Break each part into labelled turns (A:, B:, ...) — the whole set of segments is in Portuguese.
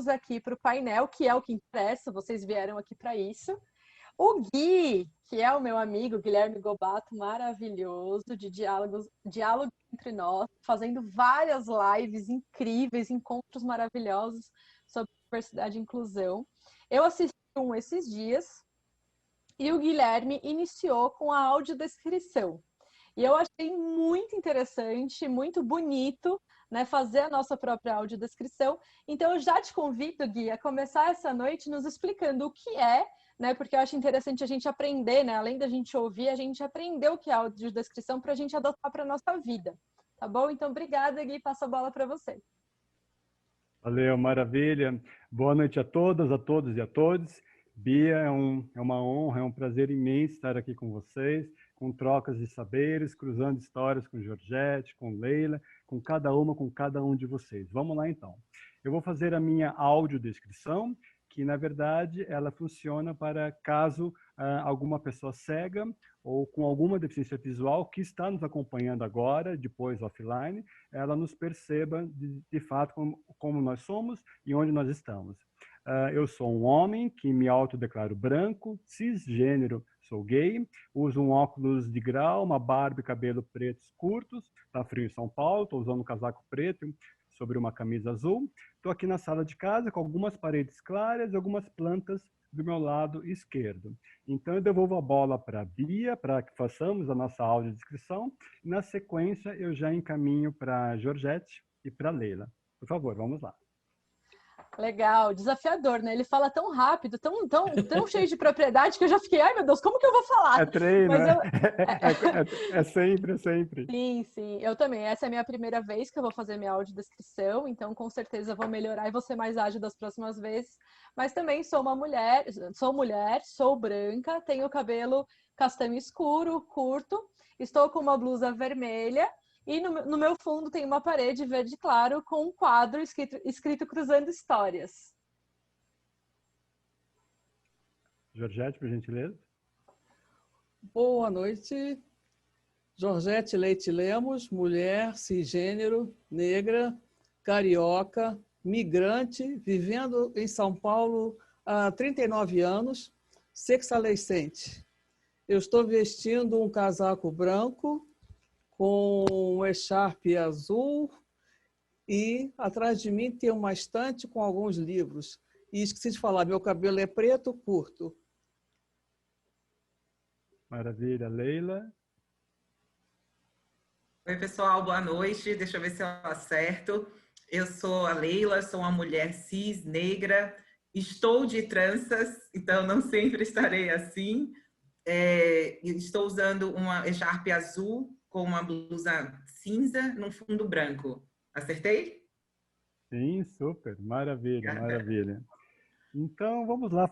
A: vamos aqui para o painel, que é o que interessa, vocês vieram aqui para isso. O Gui, que é o meu amigo Guilherme Gobato, maravilhoso, de diálogo entre nós, fazendo várias lives incríveis, encontros maravilhosos sobre diversidade e inclusão. Eu assisti um esses dias e o Guilherme iniciou com a audiodescrição. E eu achei muito interessante, muito bonito, né, fazer a nossa própria audiodescrição. Então, eu já te convido, Gui, a começar essa noite nos explicando o que é, né, porque eu acho interessante a gente aprender, né, além da gente ouvir, a gente aprender o que é audiodescrição para a gente adotar para a nossa vida. Tá bom? Então, obrigada, Gui. Passo a bola para você.
B: Valeu, maravilha. Boa noite a todas, a todos e a todos. Bia, é uma honra, é um prazer imenso estar aqui com vocês, com trocas de saberes, cruzando histórias com Georgette, com Leila, com cada um de vocês. Vamos lá, então. Eu vou fazer a minha audiodescrição, que, na verdade, ela funciona para caso alguma pessoa cega ou com alguma deficiência visual que está nos acompanhando agora, depois offline, ela nos perceba de fato como nós somos e onde nós estamos. Eu sou um homem que me autodeclaro branco, cisgênero, sou gay, uso um óculos de grau, uma barba e cabelo pretos curtos, tá frio em São Paulo, estou usando um casaco preto sobre uma camisa azul. Estou aqui na sala de casa com algumas paredes claras e algumas plantas do meu lado esquerdo. Então, eu devolvo a bola para a Bia, para que façamos a nossa audiodescrição. Na sequência, eu já encaminho para a Georgette e para a Leila. Por favor, vamos lá.
A: Legal, desafiador, né? Ele fala tão rápido, tão cheio de propriedade que eu já fiquei, ai meu Deus, como que eu vou falar?
B: É treino,
A: Mas eu...
B: é sempre, é sempre.
A: Sim, eu também. Essa é a minha primeira vez que eu vou fazer minha audiodescrição, então com certeza vou melhorar e vou ser mais ágil das próximas vezes. Mas também sou mulher, sou branca, tenho cabelo castanho escuro, curto, estou com uma blusa vermelha. E no meu fundo tem uma parede verde claro com um quadro escrito Cruzando Histórias.
B: Georgette, por gentileza.
C: Boa noite. Georgette Leite Lemos, mulher, cisgênero, negra, carioca, migrante, vivendo em São Paulo há 39 anos, sexalescente. Eu estou vestindo um casaco branco, com um echarpe azul e atrás de mim tem uma estante com alguns livros. E esqueci de falar, meu cabelo é preto, curto.
B: Maravilha. Leila?
D: Oi, pessoal, boa noite. Deixa eu ver se eu acerto. Eu sou a Leila, sou uma mulher cis, negra, estou de tranças, então não sempre estarei assim. Estou usando uma echarpe azul com uma blusa cinza num fundo branco. Acertei?
B: Sim, super. Maravilha, maravilha. Então, vamos lá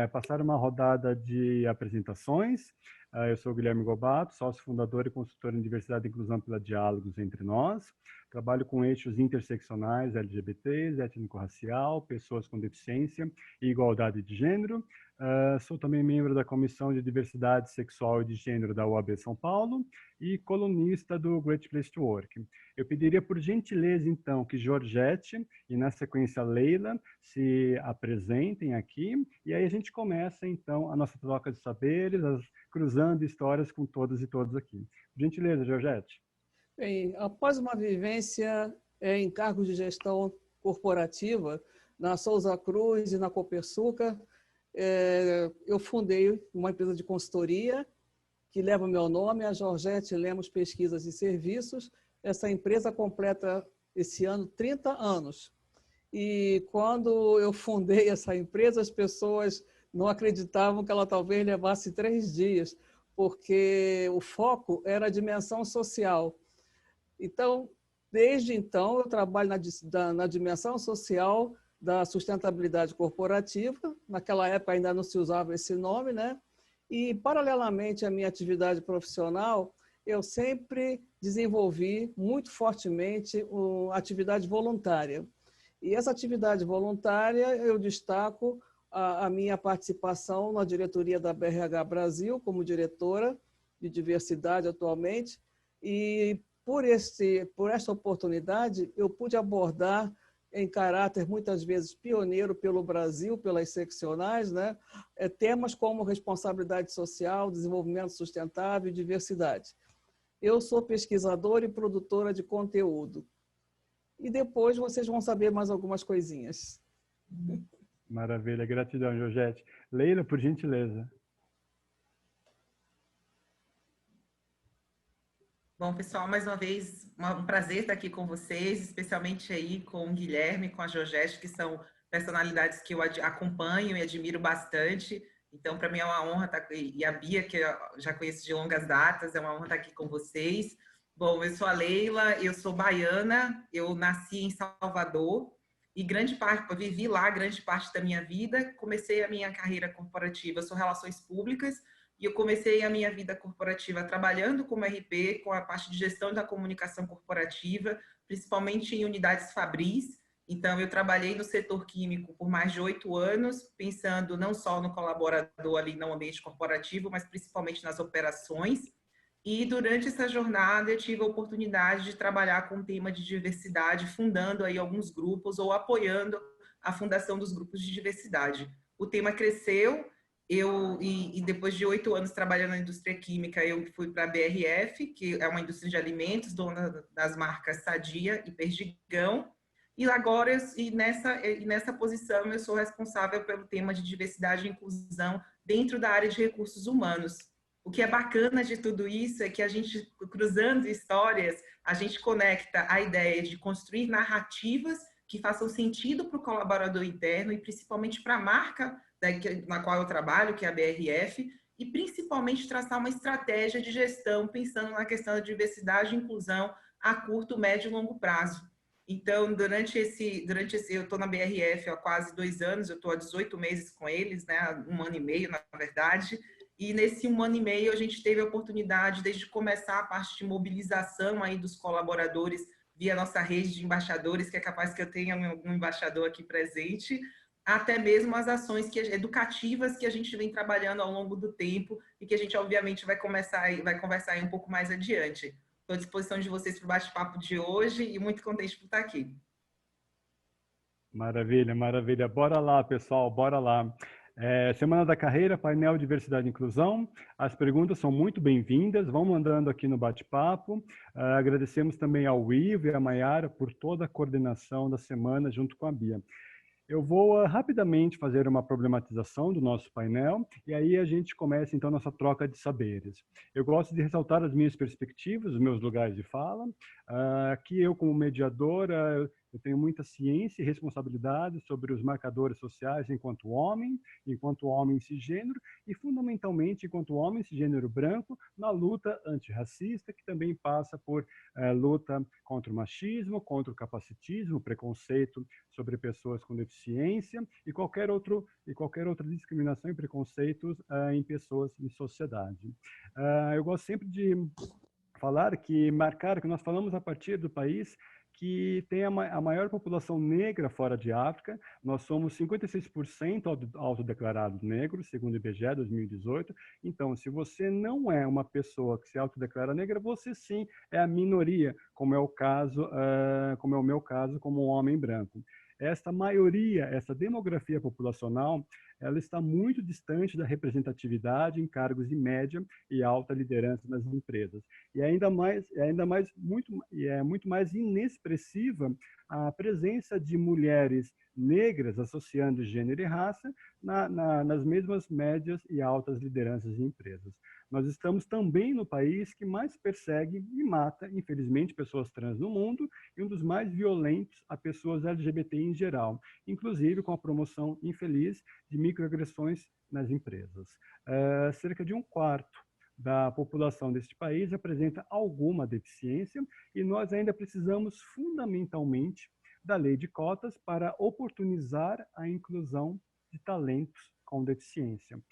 B: passar uma rodada de apresentações. Eu sou o Guilherme Gobato, sócio fundador e consultor em diversidade e inclusão pela Diálogos Entre Nós. Trabalho com eixos interseccionais, LGBTs, étnico-racial, pessoas com deficiência e igualdade de gênero. Sou também membro da Comissão de Diversidade Sexual e de Gênero da UAB São Paulo e colunista do Great Place to Work. Eu pediria por gentileza, então, que Georgette e, na sequência, Leila se apresentem aqui e aí a gente começa, então, a nossa troca de saberes, cruzando histórias com todas e todos aqui. Por gentileza, Georgette.
C: Bem, após uma vivência em cargos de gestão corporativa na Souza Cruz e na Copersucar, eu fundei uma empresa de consultoria que leva o meu nome, a Georgette Lemos Pesquisas e Serviços. Essa empresa completa esse ano 30 anos. E quando eu fundei essa empresa, as pessoas não acreditavam que ela talvez levasse 3 dias, porque o foco era a dimensão social. Então, desde então, eu trabalho na dimensão social da sustentabilidade corporativa. Naquela época ainda não se usava esse nome, né? E, paralelamente à minha atividade profissional, eu sempre desenvolvi muito fortemente a atividade voluntária. E essa atividade voluntária, eu destaco a minha participação na diretoria da BRH Brasil, como diretora de diversidade atualmente, e por esta oportunidade eu pude abordar em caráter muitas vezes pioneiro pelo Brasil, pelas seccionais, né? Temas como responsabilidade social, desenvolvimento sustentável e diversidade. Eu sou pesquisadora e produtora de conteúdo. E depois vocês vão saber mais algumas coisinhas.
B: Maravilha, gratidão, Georgette. Leila, por gentileza.
D: Bom, pessoal, mais uma vez, um prazer estar aqui com vocês, especialmente aí com o Guilherme, com a Georgette, que são personalidades que eu acompanho e admiro bastante. Então, para mim é uma honra estar aqui. E a Bia, que eu já conheço de longas datas, é uma honra estar aqui com vocês. Bom, eu sou a Leila, eu sou baiana, eu nasci em Salvador e vivi lá grande parte da minha vida. Comecei a minha carreira corporativa, eu sou Relações Públicas, e eu comecei a minha vida corporativa trabalhando como RP, com a parte de gestão da comunicação corporativa, principalmente em unidades Fabris. Então, eu trabalhei no setor químico por mais de 8 anos, pensando não só no colaborador ali no ambiente corporativo, mas principalmente nas operações. E durante essa jornada, eu tive a oportunidade de trabalhar com o tema de diversidade, fundando aí alguns grupos ou apoiando a fundação dos grupos de diversidade. O tema cresceu. E depois de 8 anos trabalhando na indústria química, eu fui para a BRF, que é uma indústria de alimentos, dona das marcas Sadia e Perdigão. E agora, nessa posição, eu sou responsável pelo tema de diversidade e inclusão dentro da área de recursos humanos. O que é bacana de tudo isso é que a gente, cruzando histórias, a gente conecta a ideia de construir narrativas que façam sentido para o colaborador interno e principalmente para a marca na qual eu trabalho, que é a BRF, e principalmente traçar uma estratégia de gestão pensando na questão da diversidade e inclusão a curto, médio e longo prazo. Então, eu estou na BRF há quase 2 anos, eu estou há 18 meses com eles, né, 1 ano e meio, na verdade, e nesse 1 ano e meio a gente teve a oportunidade, desde começar a parte de mobilização aí dos colaboradores via nossa rede de embaixadores, que é capaz que eu tenha um embaixador aqui presente, até mesmo as ações educativas que a gente vem trabalhando ao longo do tempo e que a gente, obviamente, vai conversar aí um pouco mais adiante. Estou à disposição de vocês para o bate-papo de hoje e muito contente por estar aqui.
B: Maravilha, maravilha. Bora lá, pessoal, bora lá. Semana da Carreira, painel Diversidade e Inclusão. As perguntas são muito bem-vindas. Vão mandando aqui no bate-papo. Agradecemos também ao Ivo e à Maiara por toda a coordenação da semana junto com a Bia. Eu vou rapidamente fazer uma problematização do nosso painel e aí a gente começa então nossa troca de saberes. Eu gosto de ressaltar as minhas perspectivas, os meus lugares de fala. Aqui eu, como mediadora, eu tenho muita ciência e responsabilidade sobre os marcadores sociais enquanto homem cisgênero e, fundamentalmente, enquanto homem cisgênero branco, na luta antirracista, que também passa por luta contra o machismo, contra o capacitismo, preconceito sobre pessoas com deficiência e qualquer outra discriminação e preconceitos em pessoas em sociedade. Eu gosto sempre de marcar que nós falamos a partir do país que tem a maior população negra fora de África. Nós somos 56% autodeclarados negros, segundo o IBGE 2018. Então, se você não é uma pessoa que se autodeclara negra, você sim é a minoria, como é o meu caso, como um homem branco. Essa maioria, essa demografia populacional, ela está muito distante da representatividade em cargos de média e alta liderança nas empresas. E é muito mais inexpressiva a presença de mulheres negras associando gênero e raça nas mesmas médias e altas lideranças de empresas. Nós estamos também no país que mais persegue e mata, infelizmente, pessoas trans no mundo e um dos mais violentos a pessoas LGBT em geral, inclusive com a promoção infeliz de microagressões nas empresas. Cerca de 1/4 da população deste país apresenta alguma deficiência e nós ainda precisamos fundamentalmente da lei de cotas para oportunizar a inclusão de talentos com deficiência.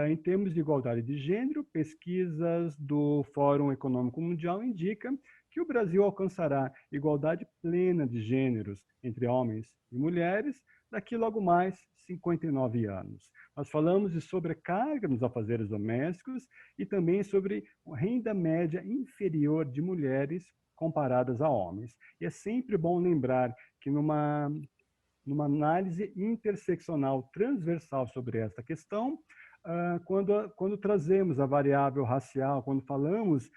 B: Em termos de igualdade de gênero, pesquisas do Fórum Econômico Mundial indicam que o Brasil alcançará igualdade plena de gêneros entre homens e mulheres daqui logo mais 59 anos. Nós falamos de sobrecarga nos afazeres domésticos e também sobre renda média inferior de mulheres comparadas a homens. E é sempre bom lembrar que numa análise interseccional transversal sobre esta questão, quando trazemos a variável racial, quando falamos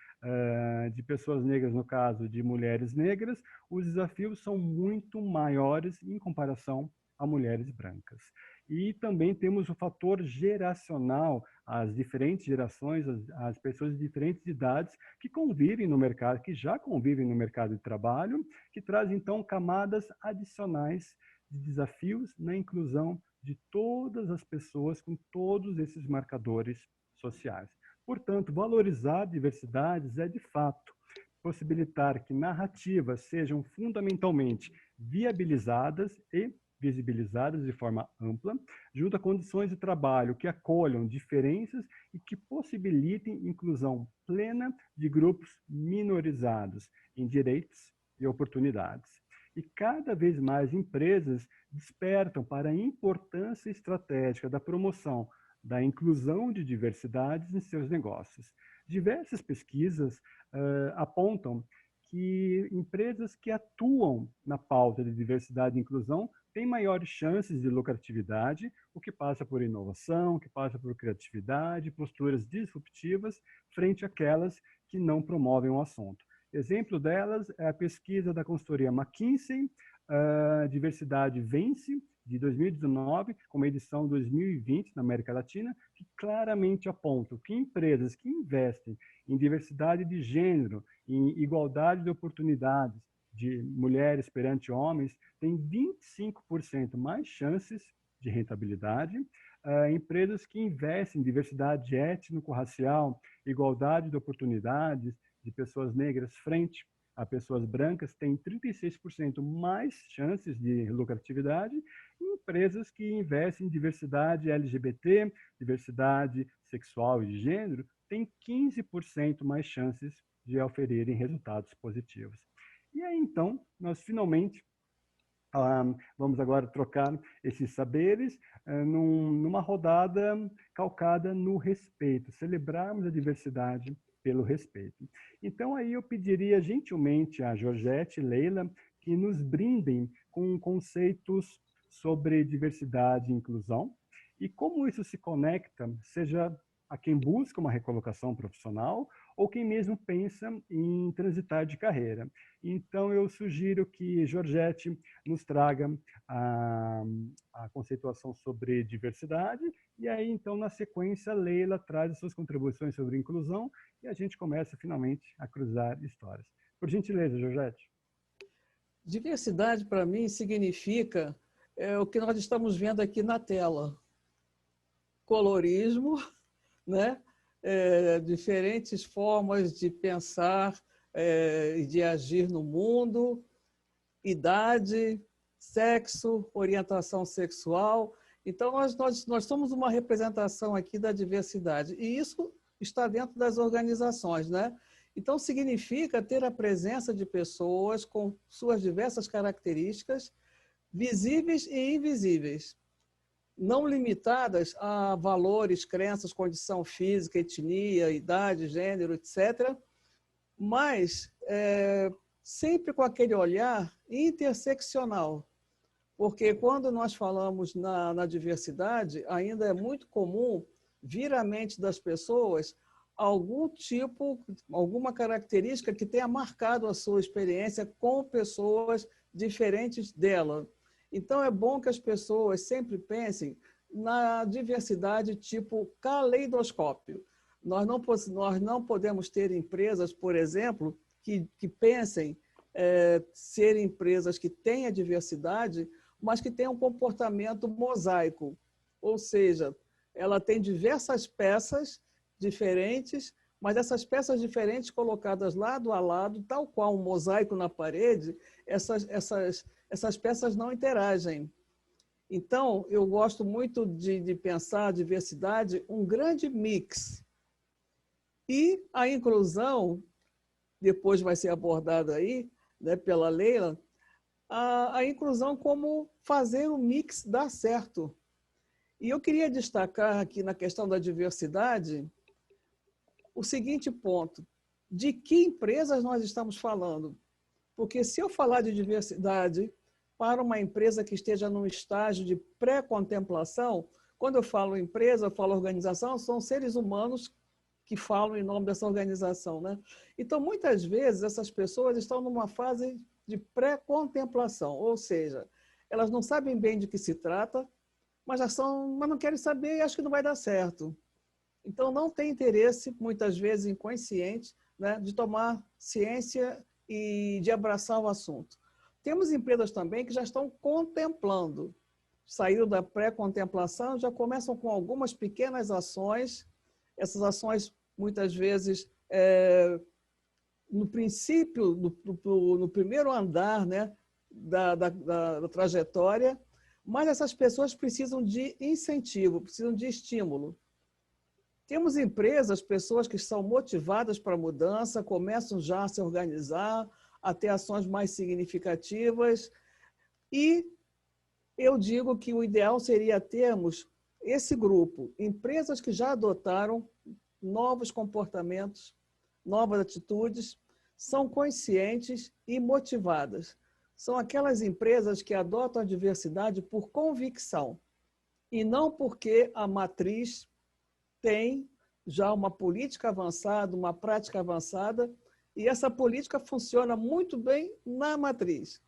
B: de pessoas negras, no caso de mulheres negras, os desafios são muito maiores em comparação a mulheres brancas. E também temos o fator geracional, as diferentes gerações, as pessoas de diferentes idades que convivem no mercado, que já convivem no mercado de trabalho, que traz então camadas adicionais de desafios na inclusão de todas as pessoas com todos esses marcadores sociais. Portanto, valorizar diversidades é, de fato, possibilitar que narrativas sejam fundamentalmente viabilizadas e visibilizadas de forma ampla, junto a condições de trabalho que acolham diferenças e que possibilitem inclusão plena de grupos minorizados em direitos e oportunidades. E cada vez mais empresas despertam para a importância estratégica da promoção da inclusão de diversidades em seus negócios. Diversas pesquisas apontam que empresas que atuam na pauta de diversidade e inclusão têm maiores chances de lucratividade, o que passa por inovação, o que passa por criatividade, posturas disruptivas frente àquelas que não promovem o assunto. Exemplo delas é a pesquisa da consultoria McKinsey, Diversidade Vence, de 2019, com uma edição 2020 na América Latina, que claramente apontam que empresas que investem em diversidade de gênero, em igualdade de oportunidades de mulheres perante homens, têm 25% mais chances de rentabilidade. Empresas que investem em diversidade étnico-racial, igualdade de oportunidades de pessoas negras frente a pessoas brancas têm 36% mais chances de lucratividade, e empresas que investem em diversidade LGBT, diversidade sexual e de gênero, têm 15% mais chances de oferirem resultados positivos. E aí, então, nós finalmente vamos agora trocar esses saberes numa rodada calcada no respeito, celebrarmos a diversidade pelo respeito. Então, aí eu pediria gentilmente a Georgette e Leila que nos brindem com conceitos sobre diversidade e inclusão e como isso se conecta, seja a quem busca uma recolocação profissional ou quem mesmo pensa em transitar de carreira. Então, eu sugiro que Georgette nos traga a conceituação sobre diversidade e aí, então, na sequência, Leila traz as suas contribuições sobre inclusão e a gente começa, finalmente, a cruzar histórias. Por gentileza, Georgette.
C: Diversidade, para mim, significa o que nós estamos vendo aqui na tela. Colorismo, né? Diferentes formas de pensar e de agir no mundo, idade, sexo, orientação sexual. Então, nós somos uma representação aqui da diversidade. E isso está dentro das organizações, né? Então, significa ter a presença de pessoas com suas diversas características, visíveis e invisíveis, não limitadas a valores, crenças, condição física, etnia, idade, gênero, etc., mas sempre com aquele olhar interseccional. Porque quando nós falamos na diversidade, ainda é muito comum vir à mente das pessoas alguma característica que tenha marcado a sua experiência com pessoas diferentes dela. Então, é bom que as pessoas sempre pensem na diversidade tipo caleidoscópio. Nós não podemos ter empresas, por exemplo, que pensem ser empresas que tenham diversidade, mas que tenham um comportamento mosaico. Ou seja, ela tem diversas peças diferentes, mas essas peças diferentes colocadas lado a lado, tal qual um mosaico na parede, essas peças não interagem. Então, eu gosto muito de pensar a diversidade, um grande mix. E a inclusão, depois vai ser abordada aí, né, pela Leila, a inclusão como fazer o mix dar certo. E eu queria destacar aqui na questão da diversidade o seguinte ponto: de que empresas nós estamos falando? Porque se eu falar de diversidade para uma empresa que esteja num estágio de pré-contemplação. Quando eu falo empresa, eu falo organização, são seres humanos que falam em nome dessa organização, né? Então, muitas vezes, essas pessoas estão numa fase de pré-contemplação, ou seja, elas não sabem bem de que se trata, mas não querem saber e acham que não vai dar certo. Então, não tem interesse, muitas vezes inconsciente, né, de tomar ciência e de abraçar o assunto. Temos empresas também que já estão contemplando, saíram da pré-contemplação, já começam com algumas pequenas ações. Essas ações, muitas vezes, no princípio, no primeiro andar, né, da trajetória, mas essas pessoas precisam de incentivo, precisam de estímulo. Temos empresas, pessoas que são motivadas para a mudança, começam já a se organizar, a ter ações mais significativas, e eu digo que o ideal seria termos esse grupo, empresas que já adotaram novos comportamentos, novas atitudes, são conscientes e motivadas. São aquelas empresas que adotam a diversidade por convicção e não porque a matriz tem já uma política avançada, uma prática avançada, e essa política funciona muito bem na matriz.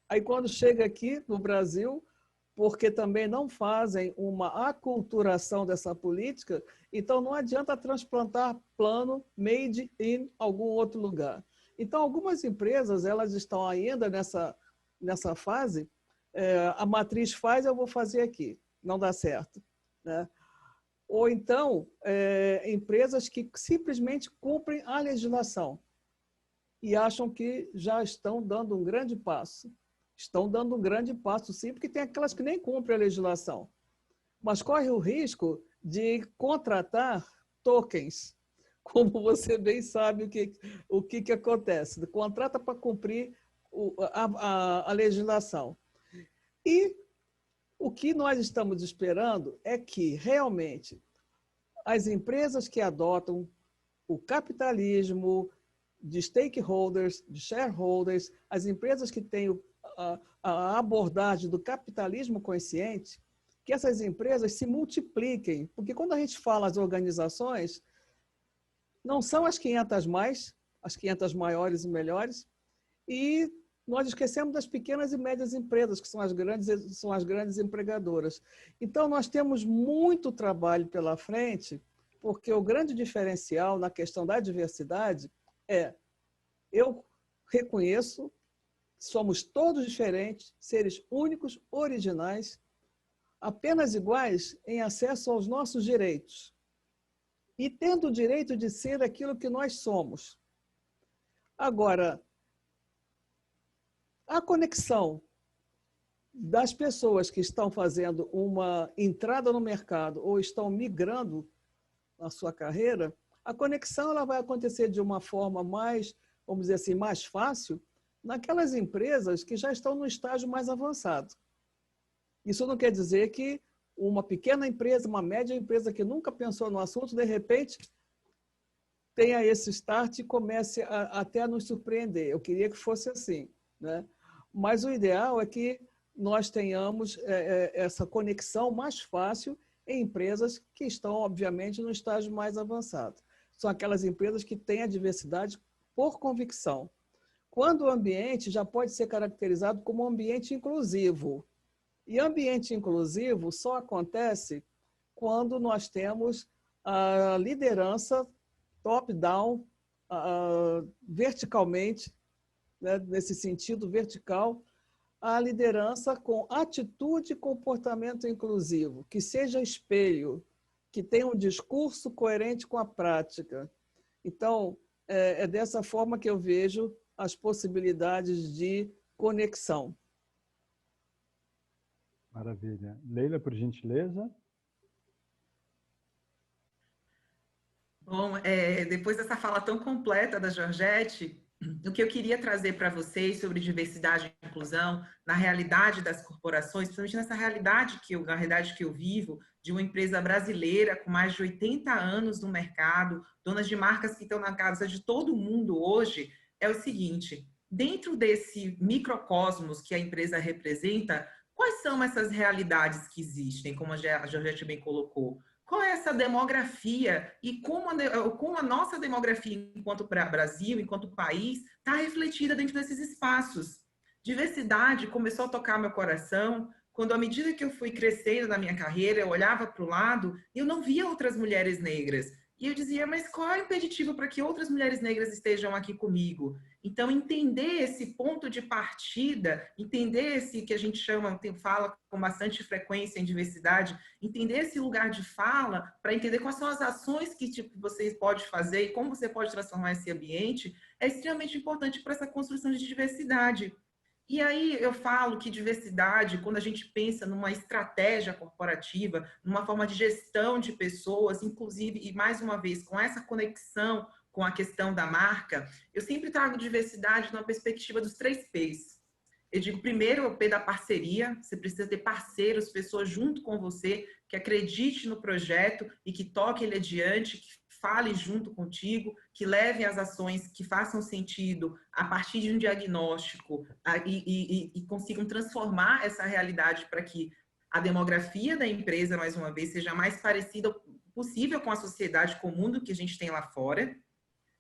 C: Aí, quando chega aqui no Brasil, porque também não fazem uma aculturação dessa política, então não adianta transplantar plano made in algum outro lugar. Então, algumas empresas elas estão ainda nessa fase, a matriz faz, eu vou fazer aqui, não dá certo, né? Ou então, empresas que simplesmente cumprem a legislação e acham que já estão dando um grande passo. Estão dando um grande passo, sim, porque tem aquelas que nem cumprem a legislação, mas corre o risco de contratar tokens, como você bem sabe o que acontece. Contrata para cumprir a legislação. E o que nós estamos esperando é que, realmente, as empresas que adotam o capitalismo de stakeholders, de shareholders, as empresas que têm a abordagem do capitalismo consciente, que essas empresas se multipliquem. Porque quando a gente fala as organizações, não são as 500 mais, as 500 maiores e melhores, e nós esquecemos das pequenas e médias empresas, que são as grandes empregadoras. Então, nós temos muito trabalho pela frente, porque o grande diferencial na questão da diversidade eu reconheço, somos todos diferentes, seres únicos, originais, apenas iguais em acesso aos nossos direitos. E tendo o direito de ser aquilo que nós somos. Agora, a conexão das pessoas que estão fazendo uma entrada no mercado ou estão migrando na sua carreira, a conexão ela vai acontecer de uma forma mais, vamos dizer assim, mais fácil naquelas empresas que já estão no estágio mais avançado. Isso não quer dizer que uma pequena empresa, uma média empresa que nunca pensou no assunto, de repente, tenha esse start e comece até a nos surpreender. Eu queria que fosse assim, né? Mas o ideal é que nós tenhamos essa conexão mais fácil em empresas que estão, obviamente, no estágio mais avançado. São aquelas empresas que têm a diversidade por convicção. Quando o ambiente já pode ser caracterizado como um ambiente inclusivo. E ambiente inclusivo só acontece quando nós temos a liderança top-down, verticalmente, né, nesse sentido vertical, a liderança com atitude e comportamento inclusivo, que seja espelho, que tenha um discurso coerente com a prática. Então, é dessa forma que eu vejo as possibilidades de conexão.
B: Maravilha. Leila, por gentileza.
D: Bom, depois dessa fala tão completa da Georgette, o que eu queria trazer para vocês sobre diversidade e inclusão na realidade das corporações, principalmente nessa realidade que eu vivo, de uma empresa brasileira com mais de 80 anos no mercado, donas de marcas que estão na casa de todo mundo hoje, é o seguinte: dentro desse microcosmos que a empresa representa, quais são essas realidades que existem, como a Georgette bem colocou? Qual é essa demografia e como a nossa demografia enquanto Brasil, enquanto país, está refletida dentro desses espaços? Diversidade começou a tocar meu coração quando, à medida que eu fui crescendo na minha carreira, eu olhava para o lado e eu não via outras mulheres negras. E eu dizia, mas qual é o impeditivo para que outras mulheres negras estejam aqui comigo? Então, entender esse ponto de partida, entender esse que a gente fala com bastante frequência em diversidade, entender esse lugar de fala para entender quais são as ações que você pode fazer e como você pode transformar esse ambiente, é extremamente importante para essa construção de diversidade. E aí eu falo que diversidade, quando a gente pensa numa estratégia corporativa, numa forma de gestão de pessoas, inclusive, e mais uma vez, com essa conexão com a questão da marca, eu sempre trago diversidade numa perspectiva dos 3 P's. Eu digo, primeiro, o P da parceria, você precisa ter parceiros, pessoas junto com você, que acredite no projeto e que toque ele adiante, que fale junto contigo, que levem as ações que façam sentido a partir de um diagnóstico e consigam transformar essa realidade para que a demografia da empresa, mais uma vez, seja mais parecida possível com a sociedade, com o mundo que a gente tem lá fora.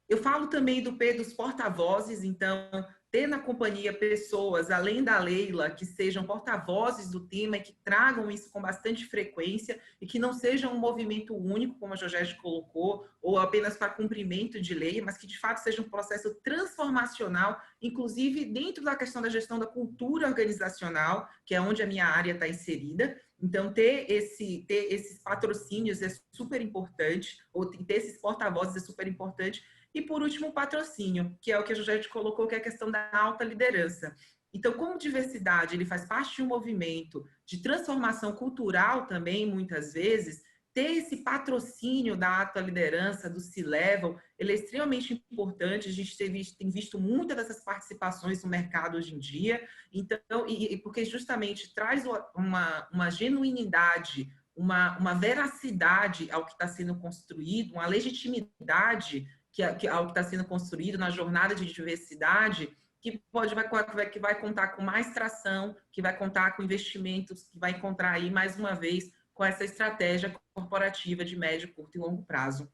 D: Eu falo também do P dos porta-vozes, então, ter na companhia pessoas, além da Leila, que sejam porta-vozes do tema e que tragam isso com bastante frequência e que não sejam um movimento único, como a Georgette colocou, ou apenas para cumprimento de lei, mas que de fato seja um processo transformacional, inclusive dentro da questão da gestão da cultura organizacional, que é onde a minha área está inserida. Então, ter esses patrocínios é super importante, ou ter esses porta-vozes é super importante. E, por último, o patrocínio, que é o que a Georgette colocou, que é a questão da alta liderança. Então, como diversidade, ele faz parte de um movimento de transformação cultural também, muitas vezes, ter esse patrocínio da alta liderança, do C-Level, ele é extremamente importante. A gente tem visto muitas dessas participações no mercado hoje em dia. Então, porque justamente traz uma genuinidade, uma veracidade ao que está sendo construído, uma legitimidade ao que está sendo construído na jornada de diversidade, que vai contar com mais tração, que vai contar com investimentos, que vai encontrar aí, mais uma vez, com essa estratégia corporativa de médio, curto e longo prazo.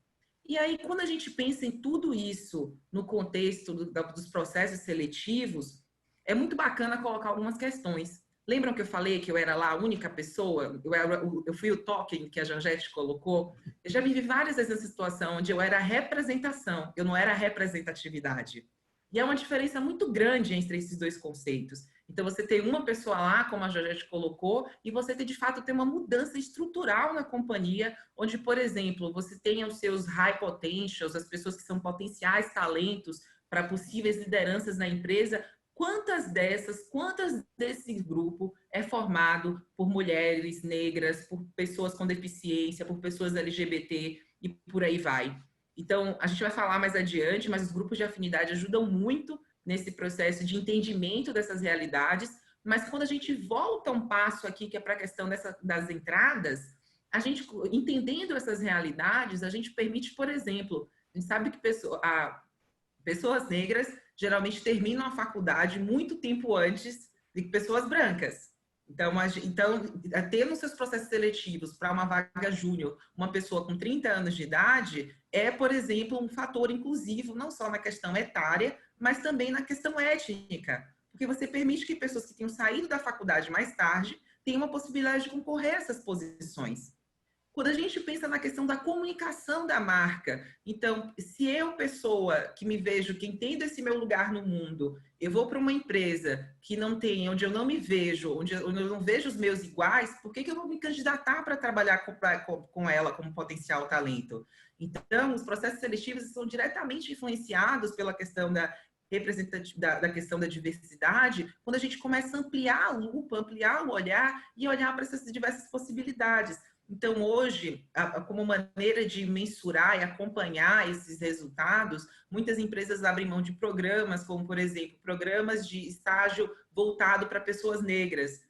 D: E aí, quando a gente pensa em tudo isso no contexto dos processos seletivos, é muito bacana colocar algumas questões. Lembram que eu falei que eu era lá a única pessoa? Eu fui o token que a Georgette colocou. Eu já vivi várias vezes nessa situação onde eu era a representação, eu não era a representatividade. E é uma diferença muito grande entre esses dois conceitos. Então, você tem uma pessoa lá, como a Georgette colocou, e você tem, de fato, uma mudança estrutural na companhia, onde, por exemplo, você tem os seus high potentials, as pessoas que são potenciais talentos para possíveis lideranças na empresa. Quantas desse grupo é formado por mulheres negras, por pessoas com deficiência, por pessoas LGBT e por aí vai? Então, a gente vai falar mais adiante, mas os grupos de afinidade ajudam muito nesse processo de entendimento dessas realidades. Mas quando a gente volta um passo aqui, que é para a questão das entradas, a gente, entendendo essas realidades, a gente permite, por exemplo, a gente sabe que pessoas negras geralmente terminam a faculdade muito tempo antes de pessoas brancas. Então ter nos seus processos seletivos para uma vaga júnior uma pessoa com 30 anos de idade é, por exemplo, um fator inclusivo, não só na questão etária, mas também na questão étnica. Porque você permite que pessoas que tenham saído da faculdade mais tarde tenham uma possibilidade de concorrer a essas posições. Quando a gente pensa na questão da comunicação da marca, então, se eu, pessoa que me vejo, que entendo esse meu lugar no mundo, eu vou para uma empresa que não tem, onde eu não me vejo, onde eu não vejo os meus iguais, por que eu vou me candidatar para trabalhar com ela como potencial talento? Então, os processos seletivos são diretamente influenciados pela questão da questão da diversidade, quando a gente começa a ampliar a lupa, ampliar o olhar e olhar para essas diversas possibilidades. Então, hoje, como maneira de mensurar e acompanhar esses resultados, muitas empresas abrem mão de programas, como, por exemplo, programas de estágio voltado para pessoas negras,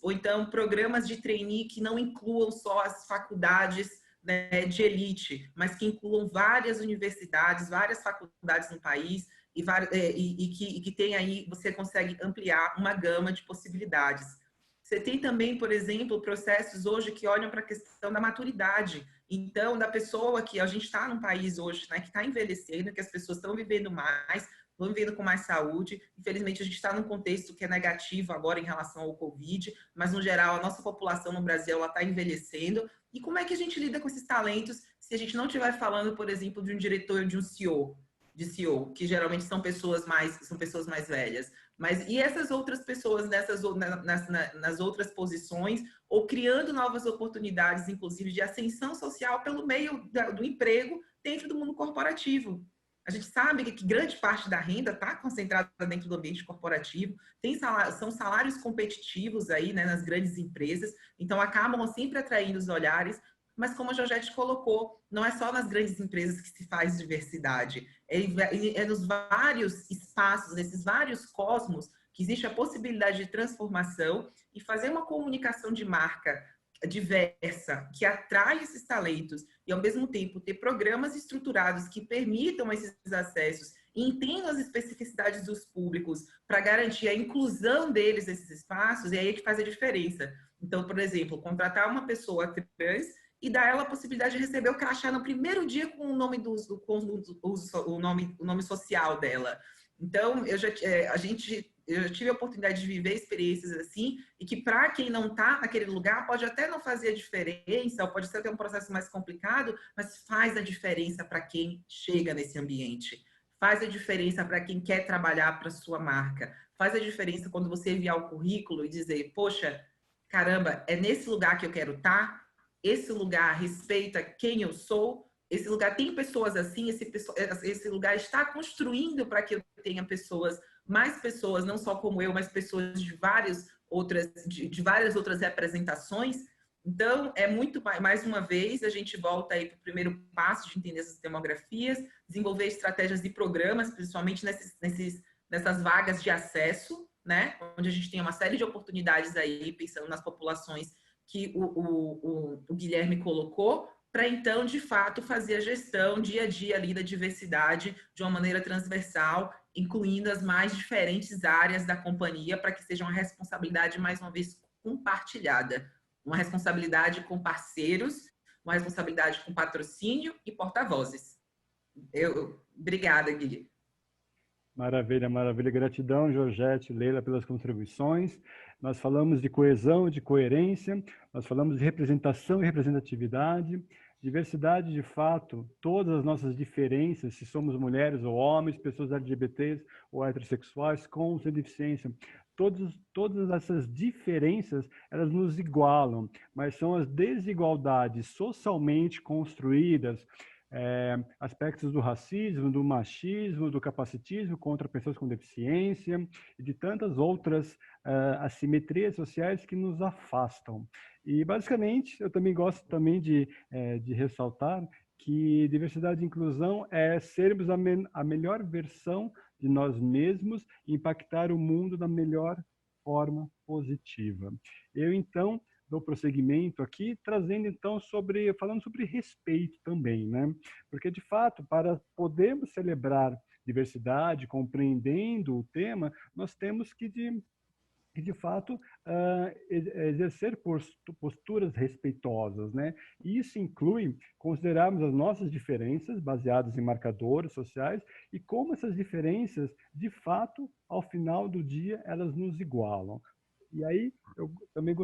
D: ou então programas de trainee que não incluam só as faculdades, né, de elite, mas que incluam várias universidades, várias faculdades no país. e que tem aí, você consegue ampliar uma gama de possibilidades. Você tem também, por exemplo, processos hoje que olham para a questão da maturidade. Então, da pessoa que a gente está num país hoje, né, que está envelhecendo, que as pessoas estão vivendo mais, estão vivendo com mais saúde. Infelizmente, a gente está num contexto que é negativo agora em relação ao Covid, mas, no geral, a nossa população no Brasil está envelhecendo. E como é que a gente lida com esses talentos se a gente não estiver falando, por exemplo, de um diretor ou de um CEO? De CEO, que geralmente são pessoas mais velhas. Mas e essas outras pessoas nas outras posições, ou criando novas oportunidades, inclusive de ascensão social pelo meio do emprego dentro do mundo corporativo? A gente sabe que grande parte da renda está concentrada dentro do ambiente corporativo, são salários competitivos aí, né, nas grandes empresas, então acabam sempre atraindo os olhares. Mas como a Georgette colocou, não é só nas grandes empresas que se faz diversidade, é nos vários espaços, nesses vários cosmos, que existe a possibilidade de transformação e fazer uma comunicação de marca diversa, que atrai esses talentos e, ao mesmo tempo, ter programas estruturados que permitam esses acessos e entendam as especificidades dos públicos para garantir a inclusão deles nesses espaços, e aí é que faz a diferença. Então, por exemplo, contratar uma pessoa trans e dar ela a possibilidade de receber o crachá no primeiro dia com o nome o nome social dela. Então, eu já tive a oportunidade de viver experiências assim, e que para quem não está naquele lugar pode até não fazer a diferença, ou pode ser até um processo mais complicado, mas faz a diferença para quem chega nesse ambiente. Faz a diferença para quem quer trabalhar para sua marca. Faz a diferença quando você enviar o currículo e dizer, poxa, caramba, é nesse lugar que eu quero estar. Esse lugar respeita quem eu sou, esse lugar tem pessoas assim, esse lugar está construindo para que eu tenha mais pessoas, não só como eu, mas pessoas de várias outras representações. Então, é muito, mais uma vez, a gente volta aí para o primeiro passo de entender essas demografias, desenvolver estratégias e programas, principalmente nessas vagas de acesso, né? Onde a gente tem uma série de oportunidades aí, pensando nas populações que o Guilherme colocou, para então, de fato, fazer a gestão dia a dia ali da diversidade de uma maneira transversal, incluindo as mais diferentes áreas da companhia, para que seja uma responsabilidade, mais uma vez, compartilhada. Uma responsabilidade com parceiros, uma responsabilidade com patrocínio e porta-vozes. Obrigada, Guilherme.
B: Maravilha, maravilha. Gratidão, Georgette, Leila, pelas contribuições. Nós falamos de coesão, de coerência, nós falamos de representação e representatividade, diversidade de fato, todas as nossas diferenças, se somos mulheres ou homens, pessoas LGBTs ou heterossexuais, com ou sem deficiência, todas essas diferenças, elas nos igualam, mas são as desigualdades socialmente construídas, aspectos do racismo, do machismo, do capacitismo contra pessoas com deficiência e de tantas outras assimetrias sociais que nos afastam. E, basicamente, eu também gosto também de ressaltar que diversidade e inclusão é sermos a melhor versão de nós mesmos e impactar o mundo da melhor forma positiva. Eu, então, dou prosseguimento aqui, falando sobre respeito também, né? Porque, de fato, para podermos celebrar diversidade, compreendendo o tema, nós temos que, de fato, exercer posturas respeitosas, né? E isso inclui considerarmos as nossas diferenças baseadas em marcadores sociais e como essas diferenças, de fato, ao final do dia, elas nos igualam. E aí, eu também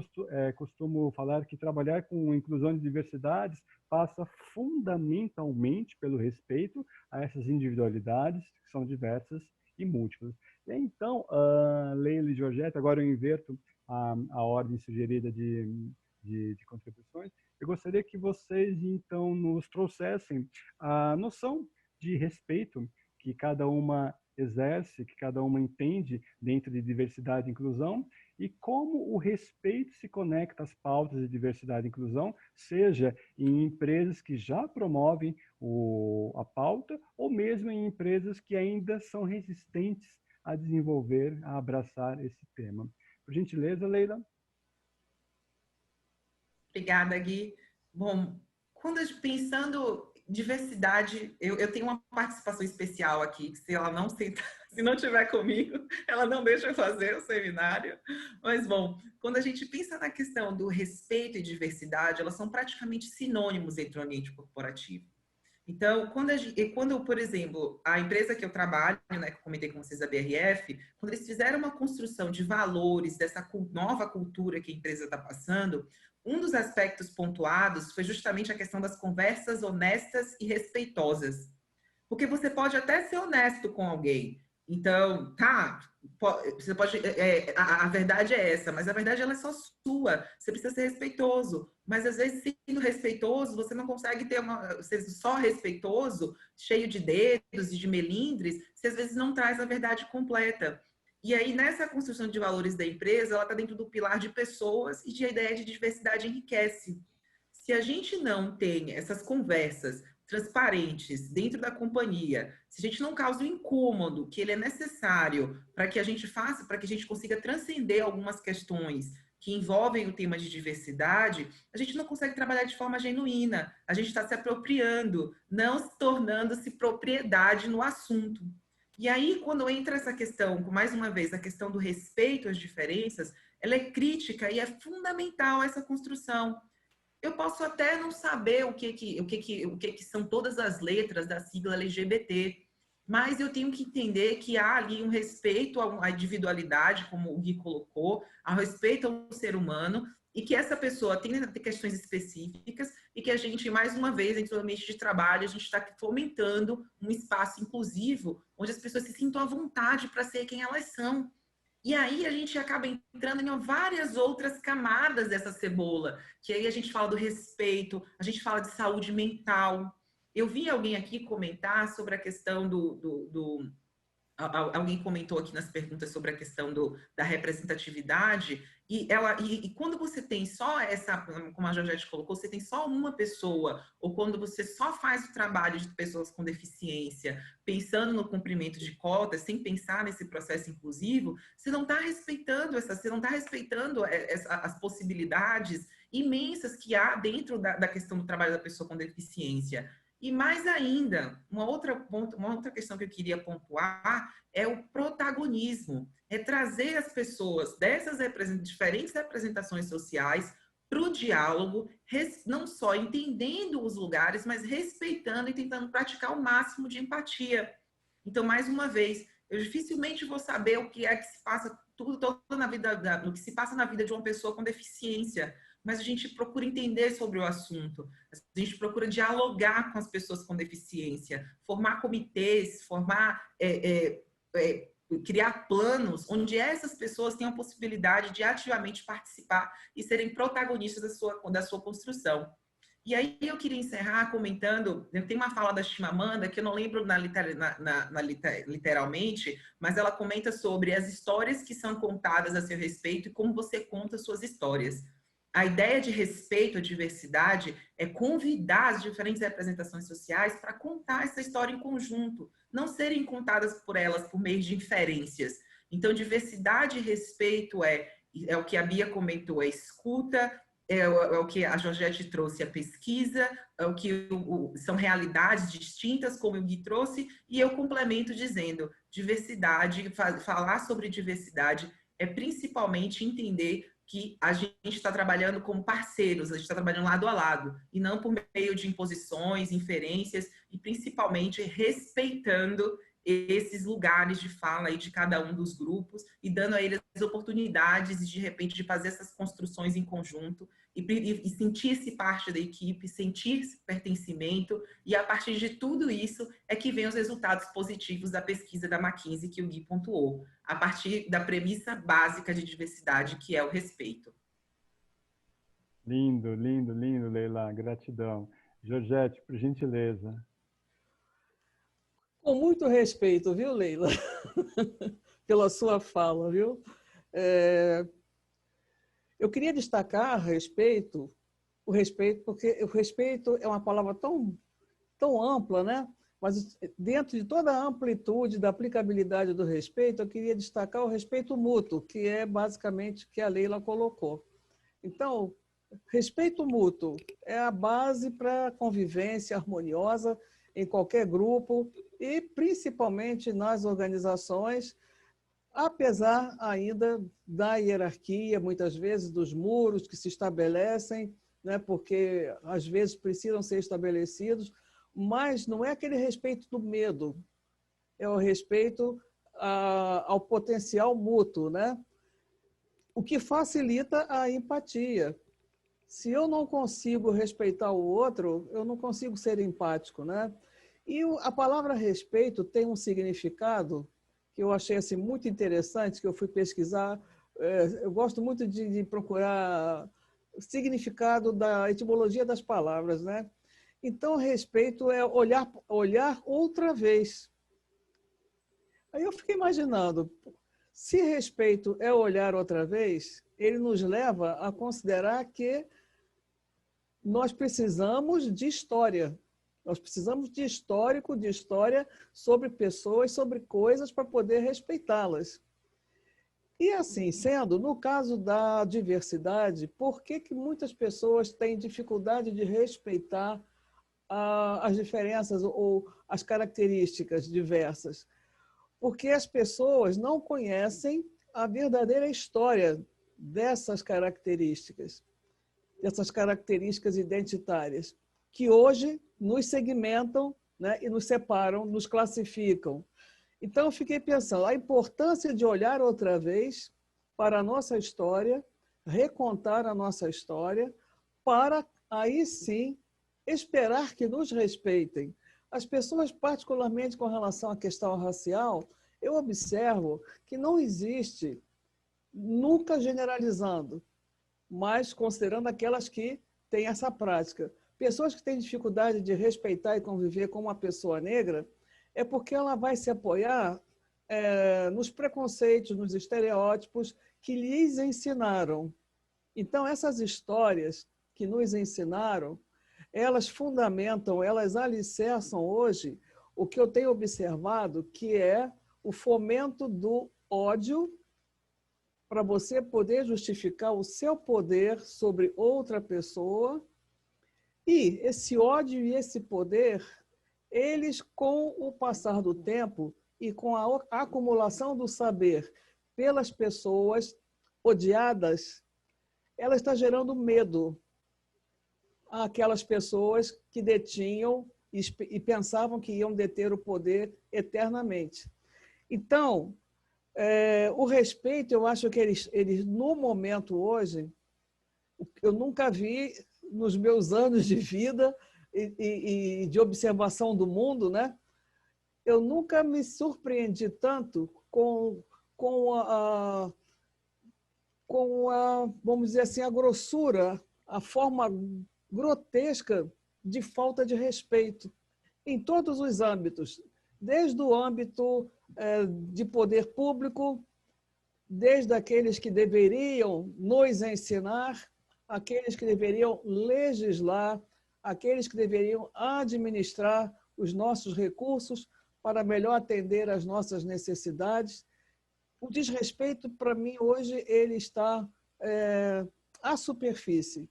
B: costumo falar que trabalhar com inclusão e diversidades passa fundamentalmente pelo respeito a essas individualidades que são diversas e múltiplas. E aí, então, Leila e Georgette, agora eu inverto a ordem sugerida de contribuições. Eu gostaria que vocês, então, nos trouxessem a noção de respeito que cada uma exerce, que cada uma entende dentro de diversidade e inclusão, e como o respeito se conecta às pautas de diversidade e inclusão, seja em empresas que já promovem a pauta, ou mesmo em empresas que ainda são resistentes a desenvolver, a abraçar esse tema. Por gentileza, Leila.
D: Obrigada, Gui. Bom, pensando diversidade, eu tenho uma participação especial aqui, que se ela não sentar, se não tiver comigo, ela não deixa eu fazer o seminário. Mas, bom, quando a gente pensa na questão do respeito e diversidade, elas são praticamente sinônimos entre o ambiente corporativo. Então, quando, por exemplo, a empresa que eu trabalho, né, que eu comentei com vocês, a BRF, quando eles fizeram uma construção de valores dessa nova cultura que a empresa está passando, um dos aspectos pontuados foi justamente a questão das conversas honestas e respeitosas. Porque você pode até ser honesto com alguém. Então, tá, você pode, a verdade é essa, mas a verdade ela é só sua. Você precisa ser respeitoso. Mas às vezes, sendo respeitoso, você não consegue ser só respeitoso, cheio de dedos e de melindres, se às vezes não traz a verdade completa. E aí, nessa construção de valores da empresa, ela está dentro do pilar de pessoas e de a ideia de diversidade enriquece. Se a gente não tem essas conversas transparentes dentro da companhia, se a gente não causa o incômodo que ele é necessário para que a gente faça, para que a gente consiga transcender algumas questões que envolvem o tema de diversidade, a gente não consegue trabalhar de forma genuína. A gente está se apropriando, não se tornando-se propriedade no assunto. E aí, quando entra essa questão, mais uma vez, a questão do respeito às diferenças, ela é crítica e é fundamental essa construção. Eu posso até não saber o que são todas as letras da sigla LGBT, mas eu tenho que entender que há ali um respeito à individualidade, como o Gui colocou, ao respeito ao ser humano, e que essa pessoa tem questões específicas e que a gente, mais uma vez, dentro do ambiente de trabalho, a gente está fomentando um espaço inclusivo, onde as pessoas se sintam à vontade para ser quem elas são. E aí a gente acaba entrando em várias outras camadas dessa cebola, que aí a gente fala do respeito, a gente fala de saúde mental. Eu vi alguém aqui comentar sobre a questão alguém comentou aqui nas perguntas sobre a questão da representatividade, e quando você tem só essa, como a Georgette colocou, você tem só uma pessoa, ou quando você só faz o trabalho de pessoas com deficiência, pensando no cumprimento de cotas, sem pensar nesse processo inclusivo, você não está respeitando as possibilidades imensas que há dentro da questão do trabalho da pessoa com deficiência. E mais ainda, uma outra questão que eu queria pontuar é o protagonismo. É trazer as pessoas dessas diferentes representações sociais para o diálogo, não só entendendo os lugares, mas respeitando e tentando praticar o máximo de empatia. Então, mais uma vez, eu dificilmente vou saber o que é que se passa o que se passa na vida de uma pessoa com deficiência, mas a gente procura entender sobre o assunto, a gente procura dialogar com as pessoas com deficiência, formar comitês, criar planos onde essas pessoas tenham a possibilidade de ativamente participar e serem protagonistas da sua construção. E aí eu queria encerrar comentando, tem uma fala da Chimamanda, que eu não lembro literalmente, mas ela comenta sobre as histórias que são contadas a seu respeito e como você conta suas histórias. A ideia de respeito à diversidade é convidar as diferentes representações sociais para contar essa história em conjunto, não serem contadas por elas por meio de inferências. Então, diversidade e respeito é o que a Bia comentou, é escuta, é o que a Georgette trouxe, a pesquisa, é o que são realidades distintas, como o Gui trouxe, e eu complemento dizendo, diversidade, falar sobre diversidade é principalmente entender que a gente está trabalhando como parceiros, a gente está trabalhando lado a lado, e não por meio de imposições, inferências, e principalmente respeitando esses lugares de fala aí de cada um dos grupos e dando a eles as oportunidades de repente de fazer essas construções em conjunto e sentir-se parte da equipe, sentir-se pertencimento, e a partir de tudo isso é que vem os resultados positivos da pesquisa da McKinsey que o Gui pontuou, a partir da premissa básica de diversidade, que é o respeito.
B: Lindo, lindo, lindo, Leila, gratidão. Georgette, por gentileza.
C: Com muito respeito, viu, Leila? Pela sua fala, viu? Eu queria destacar o respeito, porque o respeito é uma palavra tão ampla, né? Mas dentro de toda a amplitude da aplicabilidade do respeito, eu queria destacar o respeito mútuo, que é basicamente o que a Leila colocou. Então, Respeito mútuo é a base para a convivência harmoniosa em qualquer grupo e principalmente nas organizações, apesar ainda da hierarquia, muitas vezes dos muros que se estabelecem, né, porque às vezes precisam ser estabelecidos, mas não é aquele respeito do medo, é o respeito ao potencial mútuo, né? O que facilita a empatia. Se eu não consigo respeitar o outro, eu não consigo ser empático, né? E a palavra respeito tem um significado que eu achei assim, muito interessante, que eu fui pesquisar. Eu gosto muito de procurar o significado da etimologia das palavras, né? Então, respeito é olhar outra vez. Aí eu fiquei imaginando, se respeito é olhar outra vez, ele nos leva a considerar que nós precisamos de história. Nós precisamos de histórico, de história sobre pessoas, sobre coisas para poder respeitá-las. E assim sendo, no caso da diversidade, por que muitas pessoas têm dificuldade de respeitar as diferenças ou as características diversas? Porque as pessoas não conhecem a verdadeira história dessas características identitárias, que hoje nos segmentam, né, e nos separam, nos classificam. Então, eu fiquei pensando, a importância de olhar outra vez para a nossa história, recontar a nossa história, para aí sim esperar que nos respeitem. As pessoas, particularmente com relação à questão racial, eu observo que não existe, nunca generalizando, mas considerando aquelas que têm essa prática. Pessoas que têm dificuldade de respeitar e conviver com uma pessoa negra é porque ela vai se apoiar nos preconceitos, nos estereótipos que lhes ensinaram. Então, essas histórias que nos ensinaram, elas fundamentam, elas alicerçam hoje o que eu tenho observado, que é o fomento do ódio para você poder justificar o seu poder sobre outra pessoa. E esse ódio e esse poder, eles, com o passar do tempo e com a acumulação do saber pelas pessoas odiadas, ela está gerando medo àquelas pessoas que detinham e pensavam que iam deter o poder eternamente. Então, o respeito, eu acho que eles no momento hoje, eu nunca vi nos meus anos de vida e de observação do mundo, né? Eu nunca me surpreendi tanto com vamos dizer assim, a grossura, a forma grotesca de falta de respeito em todos os âmbitos, desde o âmbito de poder público, desde aqueles que deveriam nos ensinar, aqueles que deveriam legislar, aqueles que deveriam administrar os nossos recursos para melhor atender às nossas necessidades. O desrespeito, para mim, hoje, ele está à superfície.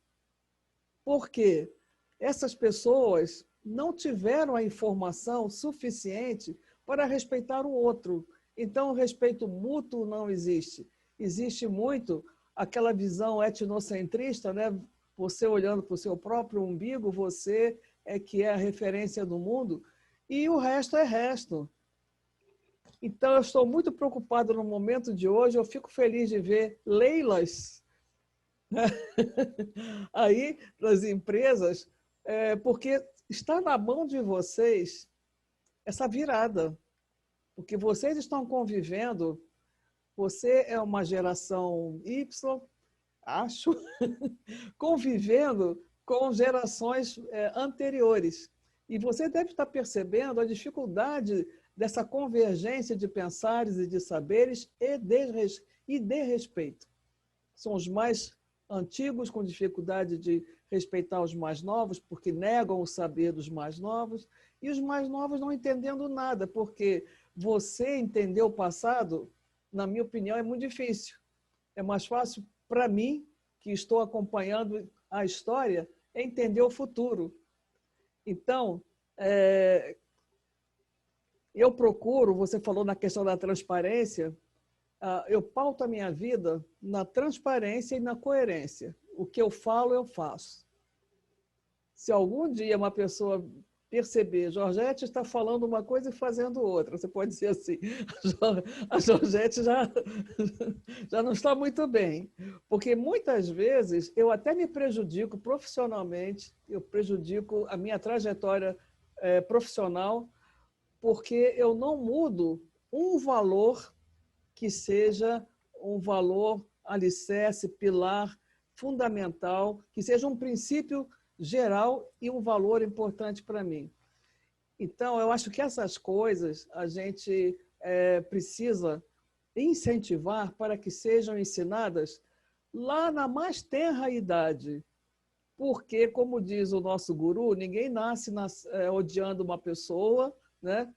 C: Por quê? Essas pessoas não tiveram a informação suficiente para respeitar o outro. Então, o respeito mútuo não existe. Existe muito aquela visão etnocentrista, né? Você olhando para o seu próprio umbigo, você é que é a referência do mundo, e o resto é resto. Então, eu estou muito preocupado no momento de hoje, eu fico feliz de ver Leilas, né? Aí nas empresas, porque está na mão de vocês essa virada, porque vocês estão convivendo, você é uma geração Y, acho, convivendo com gerações anteriores. E você deve estar percebendo a dificuldade dessa convergência de pensares e de saberes e de respeito. São os mais antigos com dificuldade de respeitar os mais novos, porque negam o saber dos mais novos, e os mais novos não entendendo nada, porque você entender o passado, na minha opinião, é muito difícil. É mais fácil para mim, que estou acompanhando a história é entender o futuro. Então, eu procuro, você falou na questão da transparência, eu pauto a minha vida na transparência e na coerência. O que eu falo, eu faço. Se algum dia uma pessoa perceber, Georgette está falando uma coisa e fazendo outra, você pode dizer assim, a Georgette já não está muito bem, porque muitas vezes eu até me prejudico profissionalmente, eu prejudico a minha trajetória profissional, porque eu não mudo um valor que seja um valor alicerce, pilar, fundamental, que seja um princípio geral e um valor importante para mim. Então, eu acho que essas coisas a gente precisa incentivar para que sejam ensinadas lá na mais tenra idade. Porque, como diz o nosso guru, ninguém nasce odiando uma pessoa, né?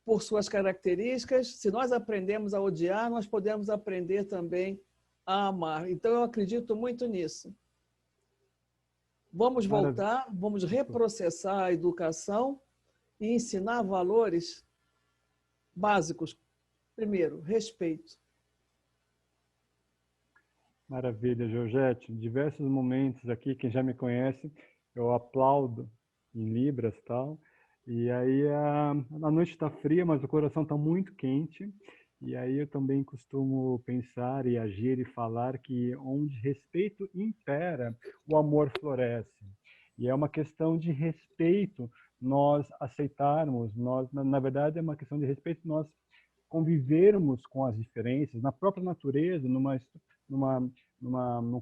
C: Por suas características. Se nós aprendemos a odiar, nós podemos aprender também a amar. Então, eu acredito muito nisso. Vamos voltar, vamos reprocessar a educação e ensinar valores básicos. Primeiro, respeito.
B: Maravilha, Georgette. Em diversos momentos aqui, quem já me conhece, eu aplaudo em Libras e tal. E aí a noite está fria, mas o coração está muito quente. E aí eu também costumo pensar e agir e falar que onde respeito impera, o amor floresce. E é uma questão de respeito nós aceitarmos, na verdade é uma questão de respeito nós convivermos com as diferenças. Na própria natureza, num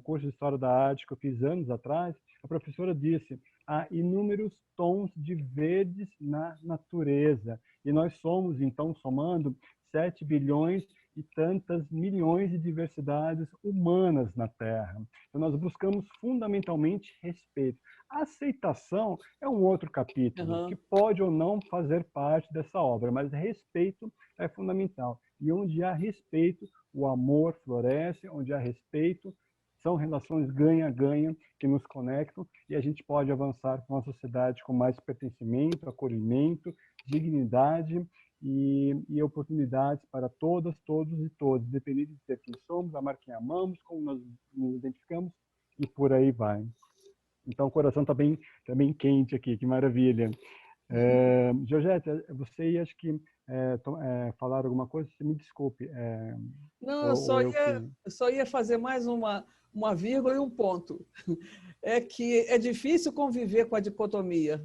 B: curso de História da Arte que eu fiz anos atrás, a professora disse: há inúmeros tons de verdes na natureza. E nós somos, então, somando 7 bilhões e tantas milhões de diversidades humanas na Terra. Então, nós buscamos fundamentalmente respeito. A aceitação é um outro capítulo, que pode ou não fazer parte dessa obra, mas respeito é fundamental. E onde há respeito, o amor floresce, onde há respeito, são relações ganha-ganha que nos conectam e a gente pode avançar para uma sociedade com mais pertencimento, acolhimento, dignidade e oportunidades para todas, todos e todos, independente de ser quem somos, amar quem amamos, como nós nos identificamos e por aí vai. Então o coração está bem quente aqui, que maravilha. Georgette, você ia, acho que falar alguma coisa, você me desculpe.
C: Não, eu só ia fazer mais uma vírgula e um ponto. É que é difícil conviver com a dicotomia,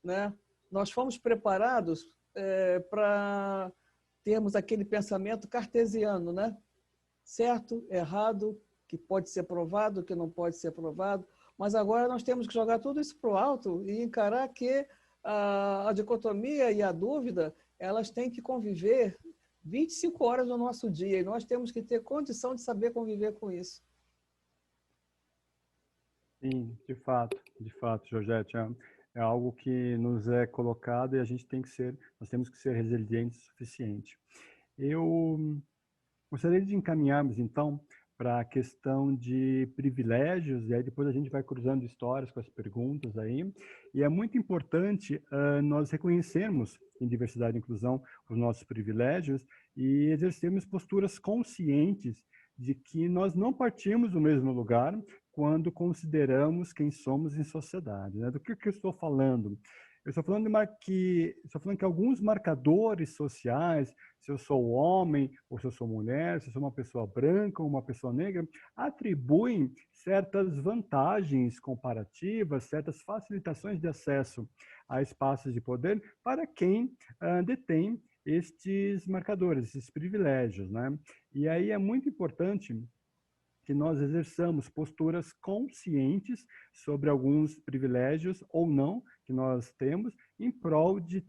C: né? Nós fomos preparados para termos aquele pensamento cartesiano, né? Certo, errado, que pode ser provado, que não pode ser provado, mas agora nós temos que jogar tudo isso para o alto e encarar que a dicotomia e a dúvida, elas têm que conviver 25 horas do nosso dia, e nós temos que ter condição de saber conviver com isso.
B: Sim, de fato, Georgette, é algo que nos é colocado e nós temos que ser resilientes o suficiente. Eu gostaria de encaminharmos, então, para a questão de privilégios, e aí depois a gente vai cruzando histórias com as perguntas aí, e é muito importante nós reconhecermos em diversidade e inclusão os nossos privilégios e exercermos posturas conscientes de que nós não partimos do mesmo lugar quando consideramos quem somos em sociedade, né? Do que eu estou falando? Eu estou falando que alguns marcadores sociais, se eu sou homem ou se eu sou mulher, se eu sou uma pessoa branca ou uma pessoa negra, atribuem certas vantagens comparativas, certas facilitações de acesso a espaços de poder para quem detém estes marcadores, esses privilégios, né? E aí é muito importante que nós exerçamos posturas conscientes sobre alguns privilégios ou não que nós temos em prol de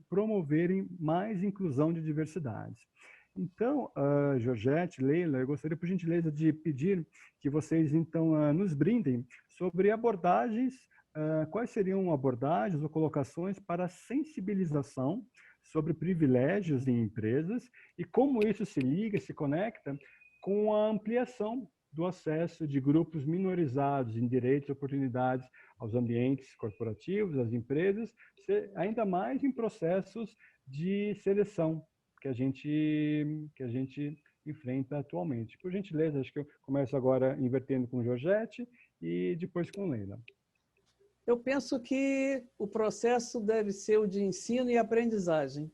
B: promoverem mais inclusão de diversidades. Então, Georgette, Leila, eu gostaria, por gentileza, de pedir que vocês, então, nos brindem sobre abordagens, quais seriam abordagens ou colocações para sensibilização sobre privilégios em empresas e como isso se liga, se conecta com a ampliação do acesso de grupos minorizados em direitos e oportunidades aos ambientes corporativos, às empresas, ainda mais em processos de seleção que a gente enfrenta atualmente. Por gentileza, acho que eu começo agora invertendo com Georgette e depois com Leila.
C: Eu penso que o processo deve ser o de ensino e aprendizagem.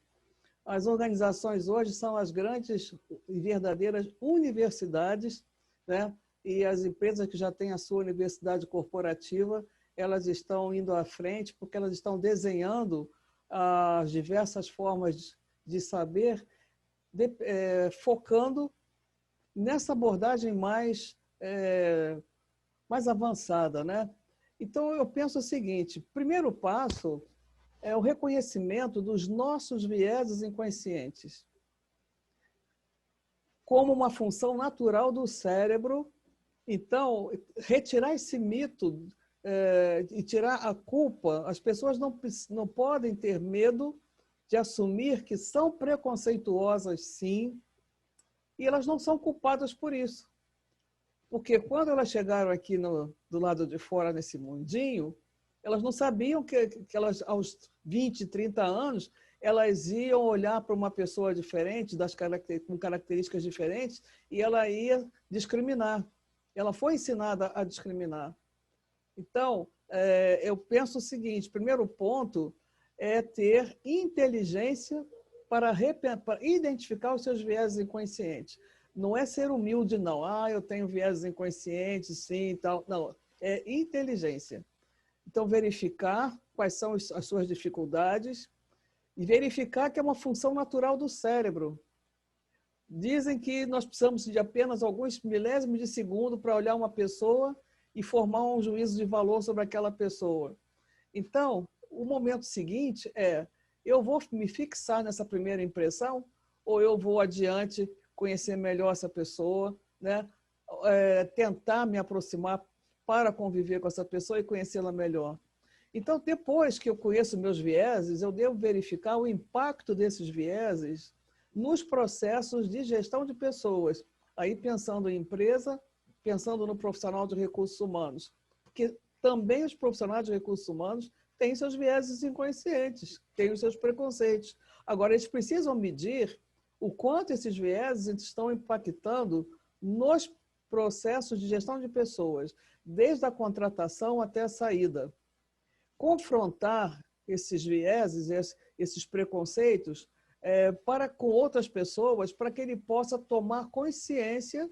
C: As organizações hoje são as grandes e verdadeiras universidades, né? E as empresas que já têm a sua universidade corporativa, elas estão indo à frente porque elas estão desenhando as diversas formas de saber, focando nessa abordagem mais avançada, né? Então, eu penso o seguinte, primeiro passo é o reconhecimento dos nossos vieses inconscientes como uma função natural do cérebro. Então, retirar esse mito e tirar a culpa, as pessoas não podem ter medo de assumir que são preconceituosas, sim, e elas não são culpadas por isso. Porque quando elas chegaram aqui do lado de fora, nesse mundinho, elas não sabiam que elas, aos 20, 30 anos, elas iam olhar para uma pessoa diferente, com características diferentes, e ela ia discriminar. Ela foi ensinada a discriminar. Então, eu penso o seguinte, primeiro ponto é ter inteligência para identificar os seus vieses inconscientes. Não é ser humilde, não. Eu tenho vieses inconscientes, sim, e tal. Não, é inteligência. Então, verificar quais são as suas dificuldades e verificar que é uma função natural do cérebro. Dizem que nós precisamos de apenas alguns milésimos de segundo para olhar uma pessoa e formar um juízo de valor sobre aquela pessoa. Então, o momento seguinte é, eu vou me fixar nessa primeira impressão ou eu vou adiante conhecer melhor essa pessoa, né? Tentar me aproximar para conviver com essa pessoa e conhecê-la melhor. Então, depois que eu conheço meus vieses, eu devo verificar o impacto desses vieses nos processos de gestão de pessoas. Aí pensando em empresa, pensando no profissional de recursos humanos. Porque também os profissionais de recursos humanos têm seus vieses inconscientes, têm os seus preconceitos. Agora, eles precisam medir o quanto esses vieses estão impactando nos processos de gestão de pessoas, desde a contratação até a saída. Confrontar esses vieses, esses preconceitos, para com outras pessoas, para que ele possa tomar consciência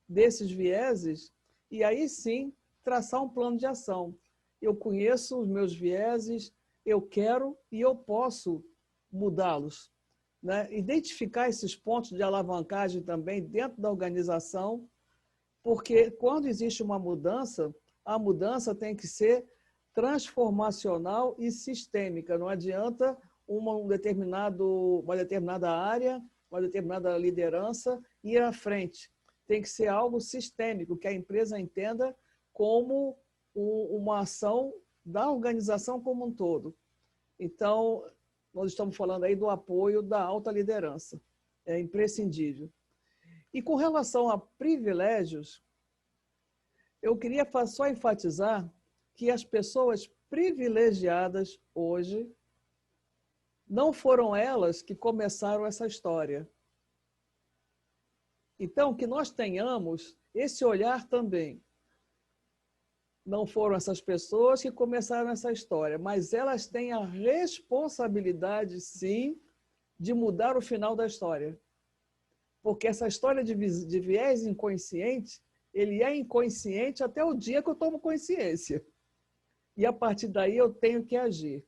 C: desses vieses e aí sim traçar um plano de ação. Eu conheço os meus vieses, eu quero e eu posso mudá-los, né? Identificar esses pontos de alavancagem também dentro da organização, porque quando existe uma mudança, a mudança tem que ser transformacional e sistêmica. Não adianta uma determinada área, uma determinada liderança ir à frente. Tem que ser algo sistêmico, que a empresa entenda como uma ação da organização como um todo. Então, nós estamos falando aí do apoio da alta liderança. É imprescindível. E com relação a privilégios, eu queria só enfatizar que as pessoas privilegiadas hoje não foram elas que começaram essa história. Então, que nós tenhamos esse olhar também. Não foram essas pessoas que começaram essa história, mas elas têm a responsabilidade, sim, de mudar o final da história. Porque essa história de viés inconsciente, ele é inconsciente até o dia que eu tomo consciência. E a partir daí eu tenho que agir.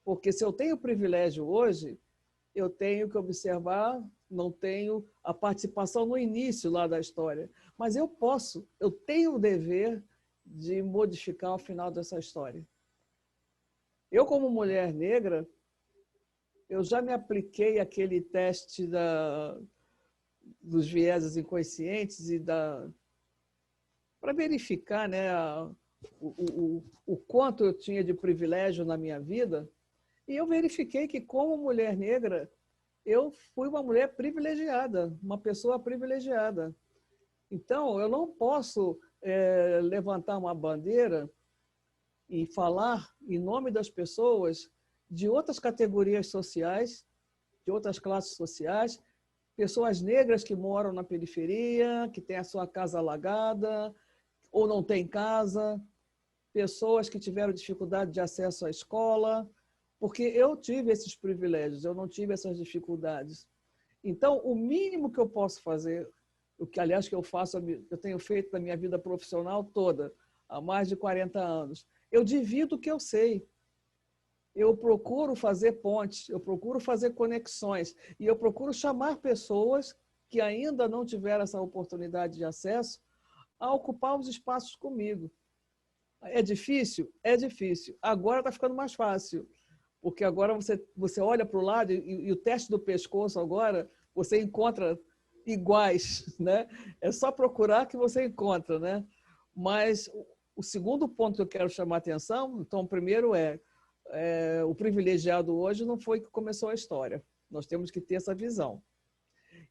C: Porque se eu tenho privilégio hoje, eu tenho que observar, não tenho a participação no início lá da história. Mas eu tenho o dever de modificar o final dessa história. Eu, como mulher negra, eu já me apliquei àquele teste dos vieses inconscientes para verificar, né, o quanto eu tinha de privilégio na minha vida, e eu verifiquei que, como mulher negra, eu fui uma mulher privilegiada, uma pessoa privilegiada. Então, eu não posso levantar uma bandeira e falar em nome das pessoas de outras categorias sociais, de outras classes sociais, pessoas negras que moram na periferia, que têm a sua casa alagada ou não têm casa, pessoas que tiveram dificuldade de acesso à escola, porque eu tive esses privilégios, eu não tive essas dificuldades. Então, o mínimo que eu posso fazer, o que, aliás, que eu faço, eu tenho feito na minha vida profissional toda, há mais de 40 anos, eu divido o que eu sei. Eu procuro fazer pontes, eu procuro fazer conexões e eu procuro chamar pessoas que ainda não tiveram essa oportunidade de acesso a ocupar os espaços comigo. É difícil? É difícil. Agora está ficando mais fácil, porque agora você olha para o lado e o teste do pescoço agora, você encontra iguais, né? É só procurar que você encontra, né? Mas o segundo ponto que eu quero chamar a atenção, então, primeiro o privilegiado hoje não foi que começou a história. Nós temos que ter essa visão.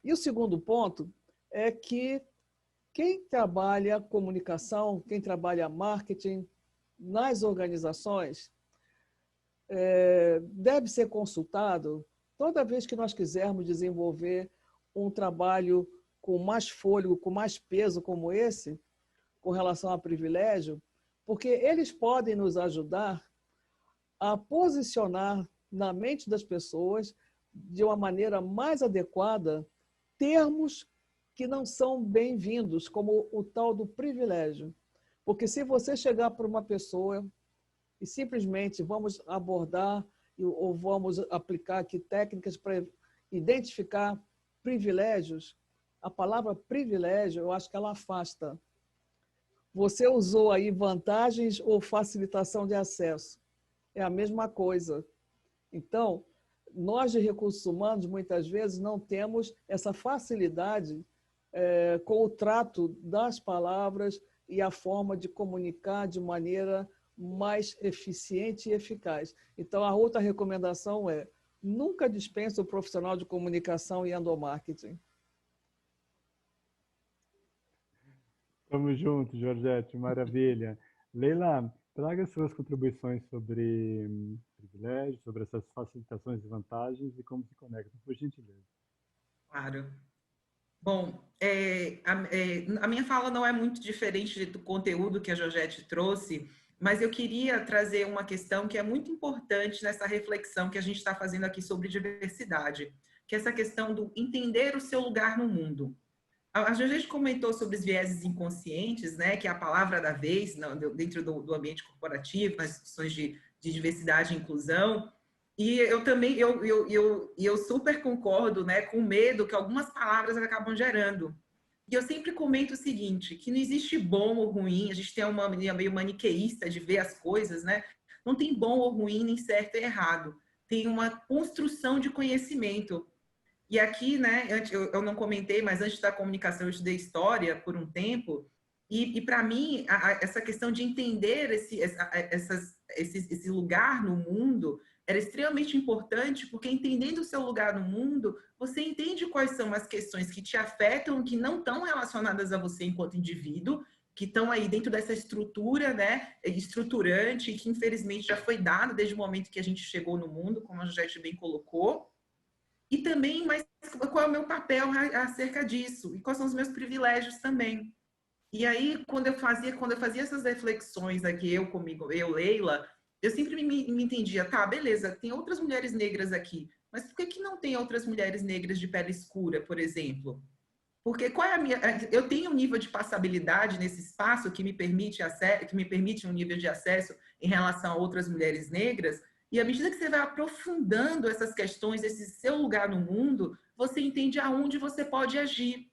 C: E o segundo ponto é que quem trabalha comunicação, quem trabalha marketing nas organizações, deve ser consultado toda vez que nós quisermos desenvolver um trabalho com mais fôlego, com mais peso como esse, com relação a privilégio, porque eles podem nos ajudar a posicionar na mente das pessoas, de uma maneira mais adequada, termos que não são bem-vindos, como o tal do privilégio. Porque se você chegar para uma pessoa e simplesmente vamos abordar ou vamos aplicar aqui técnicas para identificar privilégios, a palavra privilégio, eu acho que ela afasta. Você usou aí vantagens ou facilitação de acesso. É a mesma coisa. Então, nós de recursos humanos, muitas vezes, não temos essa facilidade com o trato das palavras e a forma de comunicar de maneira mais eficiente e eficaz. Então, a outra recomendação é: nunca dispense o profissional de comunicação e endomarketing.
B: Tamo junto, Georgette, maravilha. Leila, traga suas contribuições sobre privilégios, sobre essas facilitações e vantagens e como se conectam, por gentileza.
D: Claro. Bom, a minha fala não é muito diferente do conteúdo que a Georgette trouxe, mas eu queria trazer uma questão que é muito importante nessa reflexão que a gente está fazendo aqui sobre diversidade, que é essa questão do entender o seu lugar no mundo. A Georgette comentou sobre os vieses inconscientes, né, que é a palavra da vez dentro do ambiente corporativo, nas discussões de diversidade e inclusão. E eu também, eu super concordo, né, com o medo que algumas palavras acabam gerando. E eu sempre comento o seguinte, que não existe bom ou ruim, a gente tem uma mania meio maniqueísta de ver as coisas, né? Não tem bom ou ruim, nem certo e errado. Tem uma construção de conhecimento. E aqui, né, eu não comentei, mas antes da comunicação eu estudei história por um tempo, e para mim, essa questão de entender esse lugar no mundo era extremamente importante, porque entendendo o seu lugar no mundo, você entende quais são as questões que te afetam, que não estão relacionadas a você enquanto indivíduo, que estão aí dentro dessa estrutura, né, estruturante, que infelizmente já foi dada desde o momento que a gente chegou no mundo, como a Georgette bem colocou. E também, mas qual é o meu papel acerca disso? E quais são os meus privilégios também? E aí, quando eu fazia essas reflexões aqui, eu, Leila, eu sempre me entendia, tá, beleza, tem outras mulheres negras aqui, mas por que não tem outras mulheres negras de pele escura, por exemplo? Porque qual é eu tenho um nível de passabilidade nesse espaço que me permite um nível de acesso em relação a outras mulheres negras, e à medida que você vai aprofundando essas questões, esse seu lugar no mundo, você entende aonde você pode agir.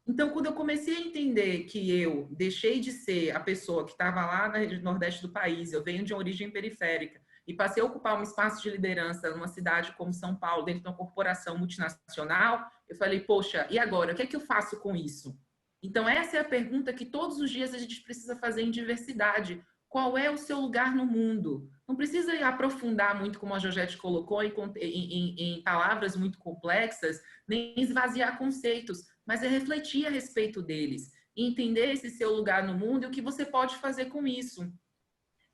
D: Então, quando eu comecei a entender que eu deixei de ser a pessoa que estava lá no Nordeste do país, eu venho de uma origem periférica, e passei a ocupar um espaço de liderança numa cidade como São Paulo, dentro de uma corporação multinacional, eu falei, poxa, e agora? O que é que eu faço com isso? Então, essa é a pergunta que todos os dias a gente precisa fazer em diversidade. Qual é o seu lugar no mundo? Não precisa aprofundar muito, como a Georgette colocou, em palavras muito complexas, nem esvaziar conceitos, mas é refletir a respeito deles. e entender esse seu lugar no mundo e o que você pode fazer com isso.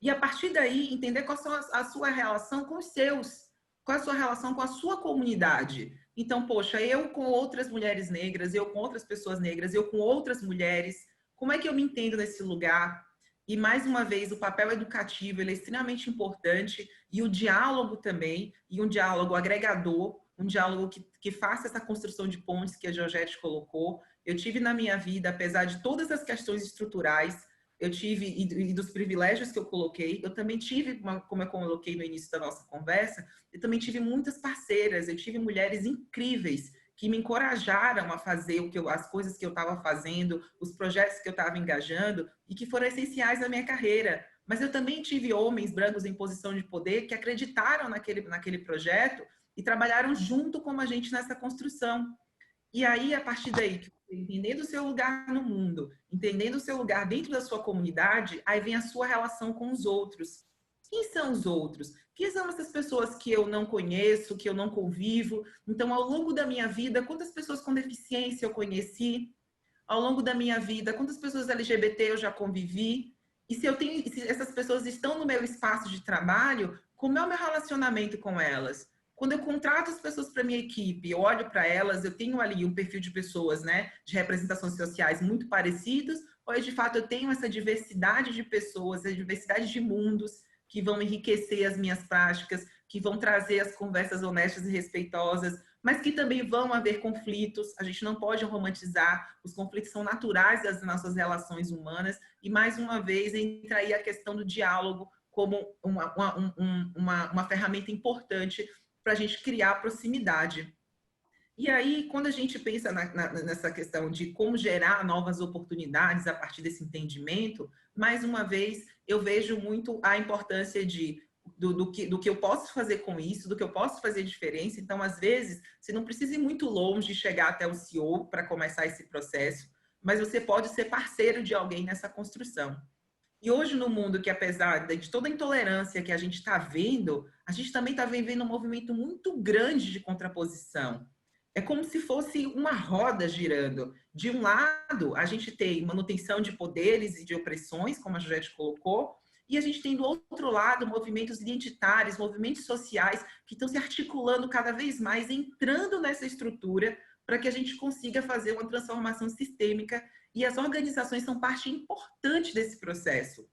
D: E a partir daí, entender qual é a sua relação com os seus, qual é a sua relação com a sua comunidade. Então, poxa, eu com outras mulheres negras, eu com outras pessoas negras, eu com outras mulheres, como é que eu me entendo nesse lugar? E, mais uma vez, o papel educativo ele é extremamente importante, e o diálogo também, e um diálogo agregador, um diálogo que faça essa construção de pontes que a Georgette colocou. Eu tive na minha vida, apesar de todas as questões estruturais, eu tive, e dos privilégios que eu coloquei, eu também tive, como eu coloquei no início da nossa conversa, eu também tive muitas parceiras, eu tive mulheres incríveis que me encorajaram a fazer as coisas que eu estava fazendo, os projetos que eu estava engajando e que foram essenciais na minha carreira. Mas eu também tive homens brancos em posição de poder que acreditaram naquele projeto e trabalharam junto com a gente nessa construção. E aí, a partir daí, entendendo o seu lugar no mundo, entendendo o seu lugar dentro da sua comunidade, aí vem a sua relação com os outros. Quem são os outros? Quem são essas pessoas que eu não conheço, que eu não convivo? Então, ao longo da minha vida, quantas pessoas com deficiência eu conheci? Ao longo da minha vida, quantas pessoas LGBT eu já convivi? E se essas pessoas estão no meu espaço de trabalho, como é o meu relacionamento com elas? Quando eu contrato as pessoas para minha equipe, eu olho para elas, eu tenho ali um perfil de pessoas, né, de representações sociais muito parecidos, ou de fato eu tenho essa diversidade de pessoas, essa diversidade de mundos que vão enriquecer as minhas práticas, que vão trazer as conversas honestas e respeitosas, mas que também vão haver conflitos. A gente não pode romantizar, os conflitos são naturais das nossas relações humanas, e mais uma vez entra aí a questão do diálogo como uma ferramenta importante para a gente criar proximidade. E aí, quando a gente pensa nessa questão de como gerar novas oportunidades a partir desse entendimento, mais uma vez, eu vejo muito a importância do que eu posso fazer com isso, do que eu posso fazer diferença. Então, às vezes, você não precisa ir muito longe e chegar até o CEO para começar esse processo, mas você pode ser parceiro de alguém nessa construção. E hoje, no mundo que, apesar de toda a intolerância que a gente está vendo, a gente também está vivendo um movimento muito grande de contraposição. É como se fosse uma roda girando. De um lado, a gente tem manutenção de poderes e de opressões, como a Georgette colocou, e a gente tem do outro lado movimentos identitários, movimentos sociais que estão se articulando cada vez mais, entrando nessa estrutura para que a gente consiga fazer uma transformação sistêmica. E as organizações são parte importante desse processo.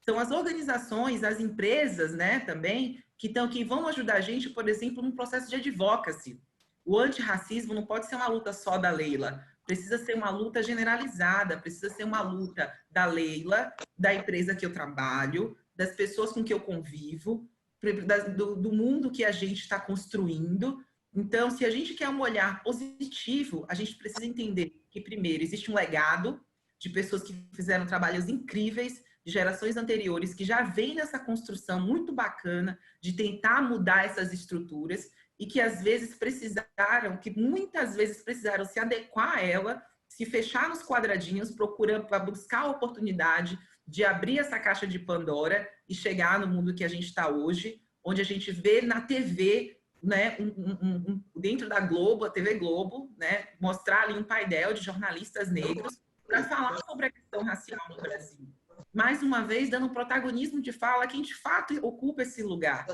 D: São as organizações, as empresas, né, também, que vão ajudar a gente, por exemplo, num processo de advocacy. O antirracismo não pode ser uma luta só da Leila, precisa ser uma luta generalizada, precisa ser uma luta da Leila, da empresa que eu trabalho, das pessoas com que eu convivo, do mundo que a gente está construindo. Então, se a gente quer um olhar positivo, a gente precisa entender que, primeiro, existe um legado de pessoas que fizeram trabalhos incríveis, de gerações anteriores, que já vem nessa construção muito bacana de tentar mudar essas estruturas e que, às vezes, muitas vezes precisaram se adequar a ela, se fechar nos quadradinhos, procurando para buscar a oportunidade de abrir essa caixa de Pandora e chegar no mundo que a gente está hoje, onde a gente vê na TV, né, dentro da Globo, a TV Globo, né, mostrar ali um painel de jornalistas negros para falar sobre a questão racial no Brasil. Mais uma vez, dando protagonismo de fala a quem de fato ocupa esse lugar.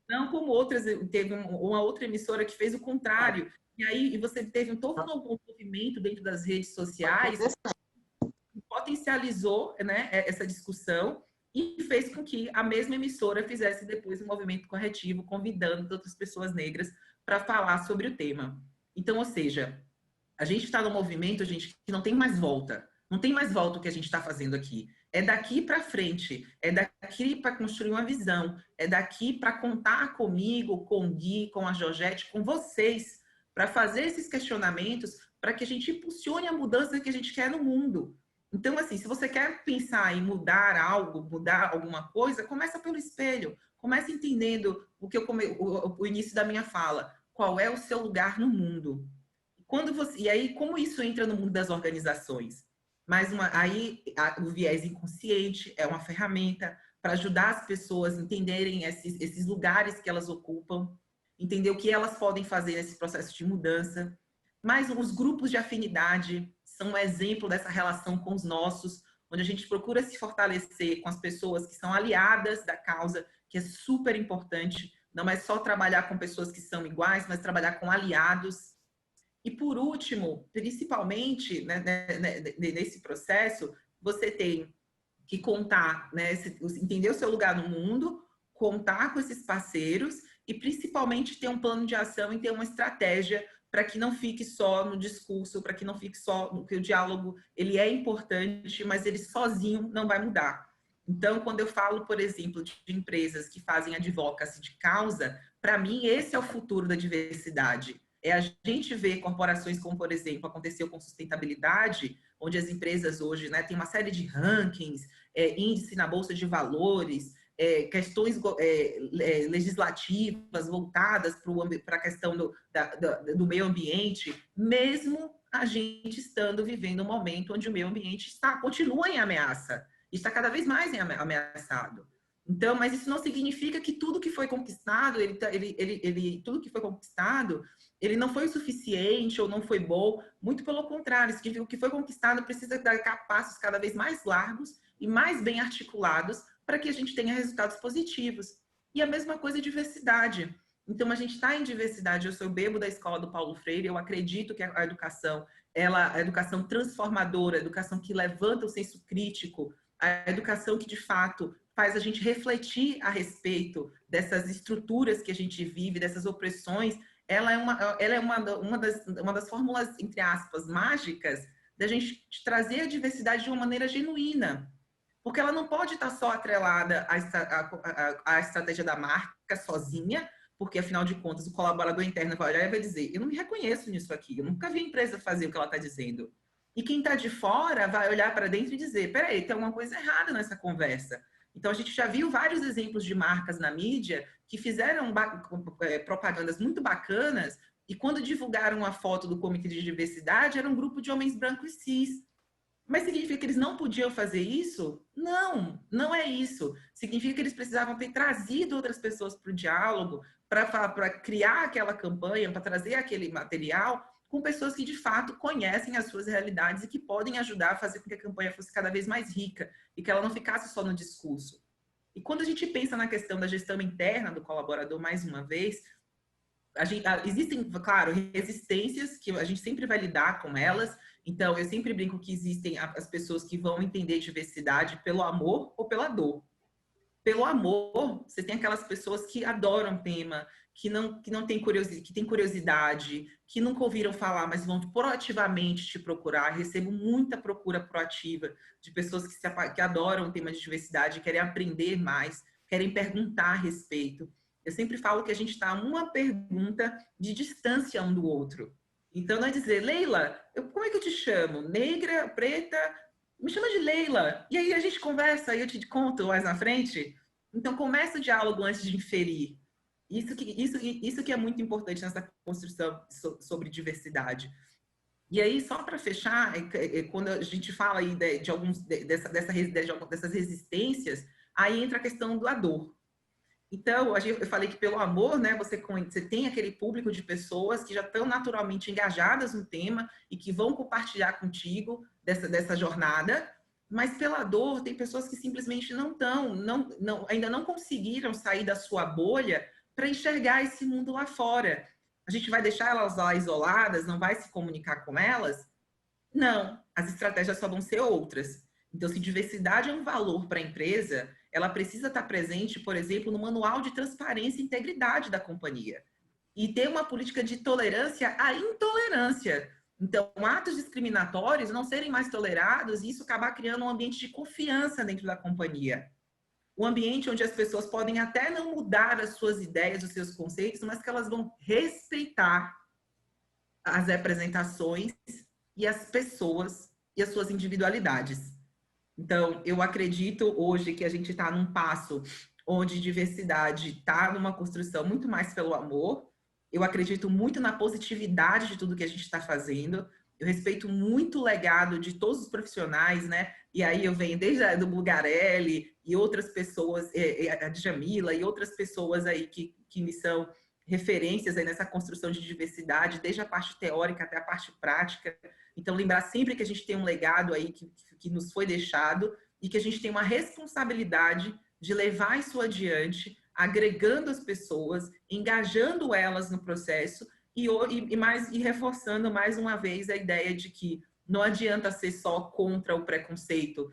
D: Não como outras, teve uma outra emissora que fez o contrário. E aí você teve todo um movimento dentro das redes sociais que potencializou, né, essa discussão e fez com que a mesma emissora fizesse depois um movimento corretivo, convidando outras pessoas negras para falar sobre o tema. Então, ou seja, a gente está num movimento, gente, que não tem mais volta. Não tem mais volta o que a gente está fazendo aqui. É daqui para frente, é daqui para construir uma visão, é daqui para contar comigo, com o Gui, com a Georgette, com vocês, para fazer esses questionamentos, para que a gente impulsione a mudança que a gente quer no mundo. Então, assim, se você quer pensar em mudar algo, mudar alguma coisa, começa pelo espelho, começa entendendo o início da minha fala, qual é o seu lugar no mundo. E aí, como isso entra no mundo das organizações? O viés inconsciente é uma ferramenta para ajudar as pessoas a entenderem esses lugares que elas ocupam, entender o que elas podem fazer nesse processo de mudança. Mas os grupos de afinidade são um exemplo dessa relação com os nossos, onde a gente procura se fortalecer com as pessoas que são aliadas da causa, que é super importante. Não é só trabalhar com pessoas que são iguais, mas trabalhar com aliados. E por último, principalmente, né, nesse processo, você tem que contar, né, entender o seu lugar no mundo, contar com esses parceiros e principalmente ter um plano de ação e ter uma estratégia para que não fique só no discurso, para que não fique só no que o diálogo ele é importante, mas ele sozinho não vai mudar. Então, quando eu falo, por exemplo, de empresas que fazem advocacy de causa, para mim esse é o futuro da diversidade. É a gente ver corporações como, por exemplo, aconteceu com sustentabilidade, onde as empresas hoje, né, tem uma série de rankings, índice na Bolsa de Valores, questões legislativas voltadas para a questão do meio ambiente, mesmo a gente estando vivendo um momento onde o meio ambiente continua em ameaça, está cada vez mais ameaçado. Então, mas isso não significa que tudo que foi conquistado, tudo que foi conquistado, ele não foi o suficiente ou não foi bom. Muito pelo contrário, significa que o que foi conquistado precisa dar passos cada vez mais largos e mais bem articulados para que a gente tenha resultados positivos. E a mesma coisa é diversidade. Então, a gente está em diversidade. Eu sou bebo da escola do Paulo Freire, eu acredito que a educação, a educação transformadora, a educação que levanta o senso crítico, a educação que, de fato, faz a gente refletir a respeito dessas estruturas que a gente vive, dessas opressões, ela é uma das fórmulas, entre aspas, mágicas da gente trazer a diversidade de uma maneira genuína. Porque ela não pode estar só atrelada à estratégia da marca sozinha, porque, afinal de contas, o colaborador interno vai olhar e vai dizer, eu não me reconheço nisso aqui, eu nunca vi a empresa fazer o que ela está dizendo. E quem está de fora vai olhar para dentro e dizer, peraí, tem alguma coisa errada nessa conversa. Então, a gente já viu vários exemplos de marcas na mídia que fizeram propagandas muito bacanas e quando divulgaram a foto do Comitê de Diversidade, era um grupo de homens brancos cis. Mas significa que eles não podiam fazer isso? Não, não é isso. Significa que eles precisavam ter trazido outras pessoas para o diálogo, para criar aquela campanha, para trazer aquele material com pessoas que, de fato, conhecem as suas realidades e que podem ajudar a fazer com que a campanha fosse cada vez mais rica e que ela não ficasse só no discurso. E quando a gente pensa na questão da gestão interna do colaborador, mais uma vez, existem, claro, resistências que a gente sempre vai lidar com elas. Então, eu sempre brinco que existem as pessoas que vão entender diversidade pelo amor ou pela dor. Pelo amor, você tem aquelas pessoas que adoram o tema, que não tem curiosidade, que tem curiosidade, que nunca ouviram falar, mas vão proativamente te procurar. Recebo muita procura proativa de pessoas que adoram o tema de diversidade, querem aprender mais, querem perguntar a respeito. Eu sempre falo que a gente está a uma pergunta de distância um do outro. Então, não é dizer, Leila, como é que eu te chamo? Negra, preta? Me chama de Leila. E aí a gente conversa e eu te conto mais na frente. Então, começa o diálogo antes de inferir. Isso que é muito importante nessa construção sobre diversidade. E aí, só para fechar, quando a gente fala aí dessas resistências, aí entra a questão da dor. Então, eu falei que pelo amor, né, você tem aquele público de pessoas que já estão naturalmente engajadas no tema e que vão compartilhar contigo dessa jornada, mas pela dor, tem pessoas que simplesmente ainda não conseguiram sair da sua bolha para enxergar esse mundo lá fora. A gente vai deixar elas lá isoladas, não vai se comunicar com elas? Não, as estratégias só vão ser outras. Então, se diversidade é um valor para a empresa, ela precisa estar presente, por exemplo, no manual de transparência e integridade da companhia. E ter uma política de tolerância à intolerância. Então, atos discriminatórios não serem mais tolerados e isso acabar criando um ambiente de confiança dentro da companhia. Um ambiente onde as pessoas podem até não mudar as suas ideias, os seus conceitos, mas que elas vão respeitar as representações e as pessoas e as suas individualidades. Então, eu acredito hoje que a gente está num passo onde diversidade está numa construção muito mais pelo amor. Eu acredito muito na positividade de tudo que a gente está fazendo. Eu respeito muito o legado de todos os profissionais, né? E aí eu venho desde a do Bulgarelli e outras pessoas, a Djamila e outras pessoas aí que me são referências aí nessa construção de diversidade, desde a parte teórica até a parte prática. Então, lembrar sempre que a gente tem um legado aí que nos foi deixado e que a gente tem uma responsabilidade de levar isso adiante, agregando as pessoas, engajando elas no processo e reforçando mais uma vez a ideia de que não adianta ser só contra o preconceito,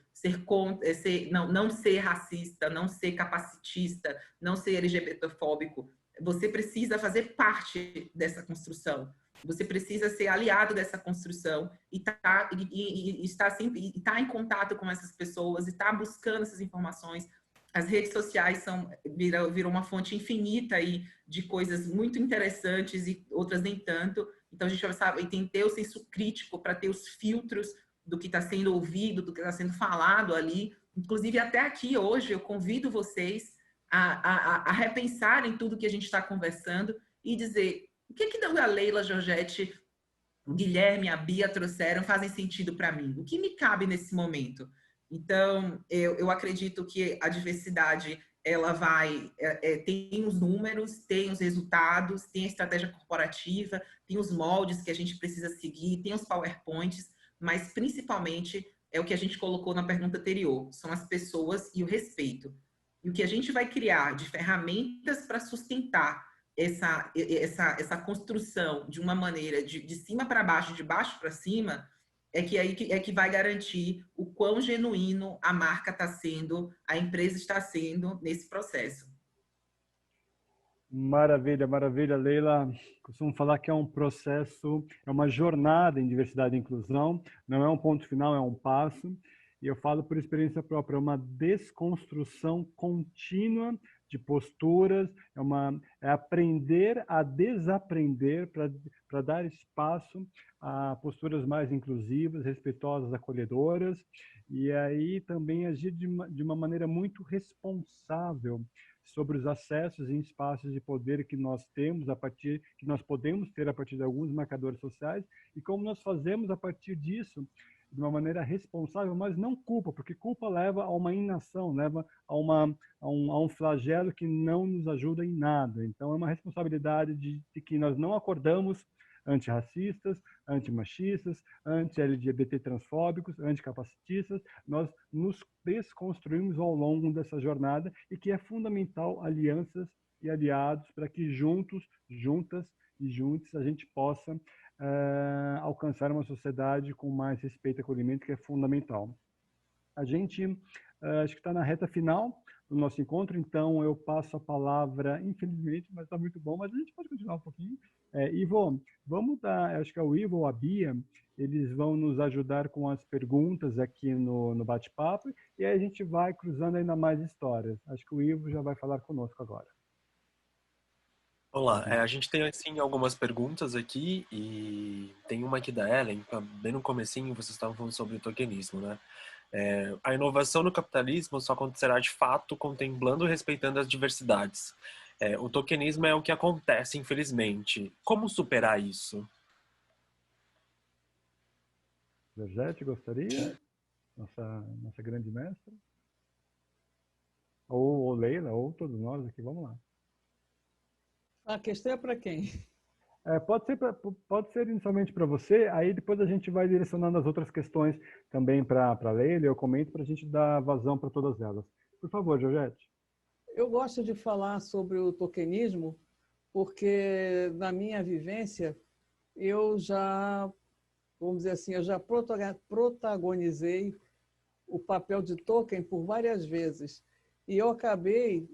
D: não ser racista, não ser capacitista, não ser LGBTfóbico. Você precisa fazer parte dessa construção. Você precisa ser aliado dessa construção e estar em contato com essas pessoas, e estar buscando essas informações. As redes sociais viram uma fonte infinita aí de coisas muito interessantes e outras nem tanto. Então, a gente tem que ter o senso crítico para ter os filtros do que está sendo ouvido, do que está sendo falado ali. Inclusive, até aqui hoje, eu convido vocês a repensarem tudo que a gente está conversando e dizer o que a Leila, a Georgette, o Guilherme, a Bia trouxeram fazem sentido para mim. O que me cabe nesse momento? Então, eu acredito que a diversidade ela tem os números, tem os resultados, tem a estratégia corporativa, tem os moldes que a gente precisa seguir, tem os PowerPoints, mas principalmente é o que a gente colocou na pergunta anterior, são as pessoas e o respeito. E o que a gente vai criar de ferramentas para sustentar essa construção de uma maneira de cima para baixo, de baixo para cima, é que vai garantir o quão genuíno a marca está sendo, a empresa está sendo nesse processo.
B: Maravilha, maravilha, Leila. Costumo falar que é um processo, é uma jornada em diversidade e inclusão, não é um ponto final, é um passo. E eu falo por experiência própria, é uma desconstrução contínua de posturas, é aprender a desaprender para dar espaço a posturas mais inclusivas, respeitosas, acolhedoras, e aí também agir de uma maneira muito responsável sobre os acessos em espaços de poder que nós temos que nós podemos ter a partir de alguns marcadores sociais, e como nós fazemos a partir disso de uma maneira responsável, mas não culpa, porque culpa leva a uma inação, leva a um flagelo que não nos ajuda em nada. Então, é uma responsabilidade de que nós não acordamos antirracistas, antimachistas, anti-LGBT transfóbicos, anticapacitistas. Nós nos desconstruímos ao longo dessa jornada e que é fundamental alianças e aliados para que juntos, juntas e juntos a gente possa alcançar uma sociedade com mais respeito e acolhimento, que é fundamental. A gente acho que está na reta final do nosso encontro, então eu passo a palavra, infelizmente, mas está muito bom, mas a gente pode continuar um pouquinho. Ivo, vamos dar, acho que é o Ivo ou a Bia, eles vão nos ajudar com as perguntas aqui no bate-papo, e aí a gente vai cruzando ainda mais histórias. Acho que o Ivo já vai falar conosco agora.
E: Olá, a gente tem assim algumas perguntas aqui e tem uma aqui da Ellen, bem no comecinho vocês estavam falando sobre o tokenismo, né? A inovação no capitalismo só acontecerá de fato contemplando e respeitando as diversidades. O tokenismo é o que acontece, infelizmente. Como superar isso?
B: Georgette, gostaria? Nossa grande mestra? Ou Leila, ou todos nós aqui, vamos lá.
C: A questão é para quem?
B: Pode ser inicialmente para você, aí depois a gente vai direcionando as outras questões também para Leila, eu comento para a gente dar vazão para todas elas. Por favor, Georgette.
C: Eu gosto de falar sobre o tokenismo porque, na minha vivência, eu já, vamos dizer assim, eu já protagonizei o papel de token por várias vezes. E eu acabei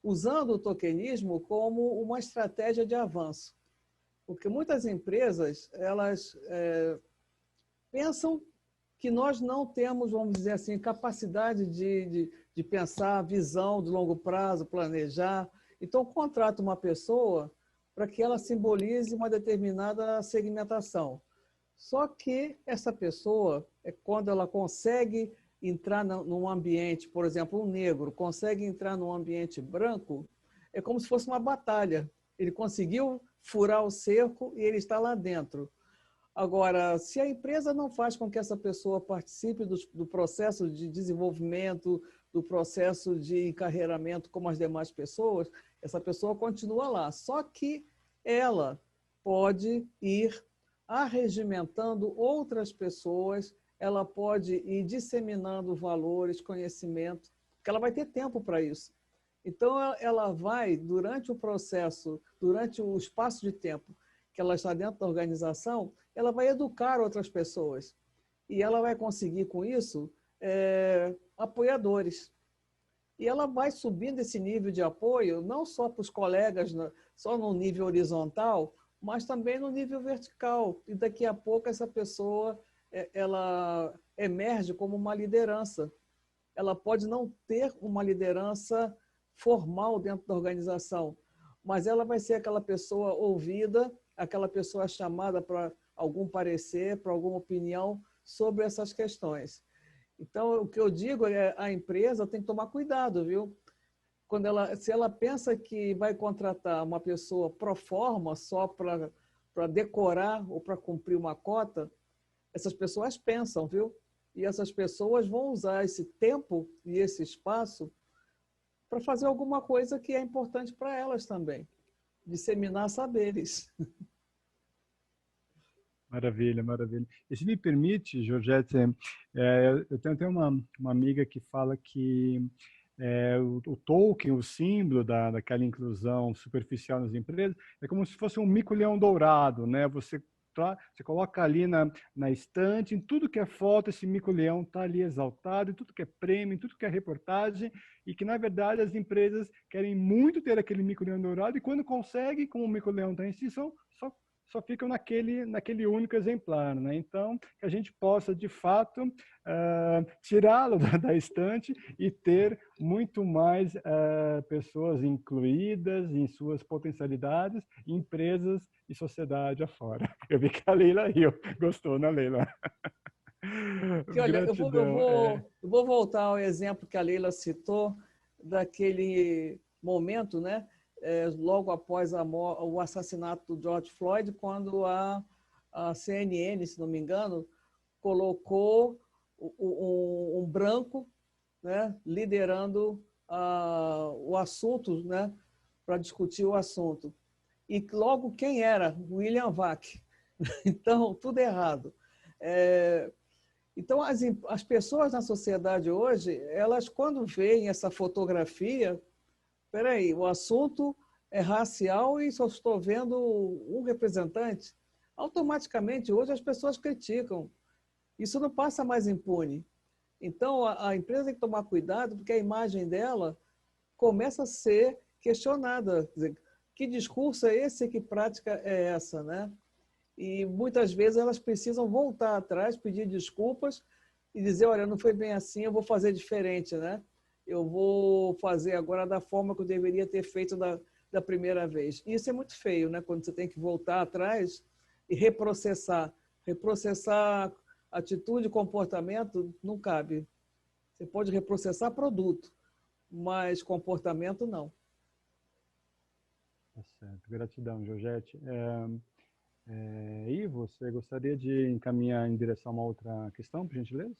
C: usando o tokenismo como uma estratégia de avanço. Porque muitas empresas, elas pensam que nós não temos, vamos dizer assim, capacidade de pensar a visão de longo prazo, planejar. Então, contrata uma pessoa para que ela simbolize uma determinada segmentação. Só que essa pessoa, quando ela consegue entrar num ambiente, por exemplo, um negro consegue entrar num ambiente branco, é como se fosse uma batalha. Ele conseguiu furar o cerco e ele está lá dentro. Agora, se a empresa não faz com que essa pessoa participe do processo de desenvolvimento, do processo de encarreiramento como as demais pessoas, Essa pessoa continua lá, só que ela pode ir arregimentando outras pessoas, ela pode ir disseminando valores, conhecimento, porque ela vai ter tempo para isso. Então, ela vai, durante o processo, durante o espaço de tempo que ela está dentro da organização, ela vai educar outras pessoas. E ela vai conseguir, com isso, apoiadores. E ela vai subindo esse nível de apoio, não só para os colegas, só no nível horizontal, mas também no nível vertical. E daqui a pouco essa pessoa ela emerge como uma liderança. Ela pode não ter uma liderança formal dentro da organização, mas ela vai ser aquela pessoa ouvida, aquela pessoa chamada para algum parecer, para alguma opinião sobre essas questões. Então, o que eu digo é a empresa tem que tomar cuidado, viu? Se ela pensa que vai contratar uma pessoa pro forma, só para decorar ou para cumprir uma cota, essas pessoas pensam, viu? E essas pessoas vão usar esse tempo e esse espaço para fazer alguma coisa que é importante para elas também. Disseminar saberes.
B: Maravilha, maravilha. E se me permite, Georgette, eu tenho até uma amiga que fala que o token, o símbolo daquela inclusão superficial nas empresas, é como se fosse um mico-leão dourado, né? Você coloca ali na estante, em tudo que é foto, esse mico-leão está ali exaltado, em tudo que é prêmio, em tudo que é reportagem, e que, na verdade, as empresas querem muito ter aquele mico-leão dourado, e quando conseguem, como o mico-leão está em si, só ficam naquele único exemplar, né? Então, que a gente possa, de fato, tirá-lo da estante e ter muito mais pessoas incluídas em suas potencialidades, empresas e sociedade afora. Eu vi que a Leila riu. Gostou, né, Leila?
C: Porque, olha, eu vou voltar ao exemplo que a Leila citou, daquele momento, né? Logo após o assassinato do George Floyd, quando a CNN, se não me engano, colocou um branco, né, liderando o assunto, né, para discutir o assunto. E logo quem era? William Vac. Então, tudo errado. Então, as pessoas na sociedade hoje, elas quando veem essa fotografia, peraí, o assunto é racial e só estou vendo um representante. Automaticamente, hoje, as pessoas criticam. Isso não passa mais impune. Então, a empresa tem que tomar cuidado, porque a imagem dela começa a ser questionada. Quer dizer, que discurso é esse, que prática é essa, né? E muitas vezes elas precisam voltar atrás, pedir desculpas e dizer, olha, não foi bem assim, eu vou fazer diferente, né? Eu vou fazer agora da forma que eu deveria ter feito da primeira vez. E isso é muito feio, né? Quando você tem que voltar atrás e reprocessar. Reprocessar atitude, comportamento, não cabe. Você pode reprocessar produto, mas comportamento não.
B: Tá certo. Gratidão, Georgette. E você gostaria de encaminhar em direção a uma outra questão, por gentileza?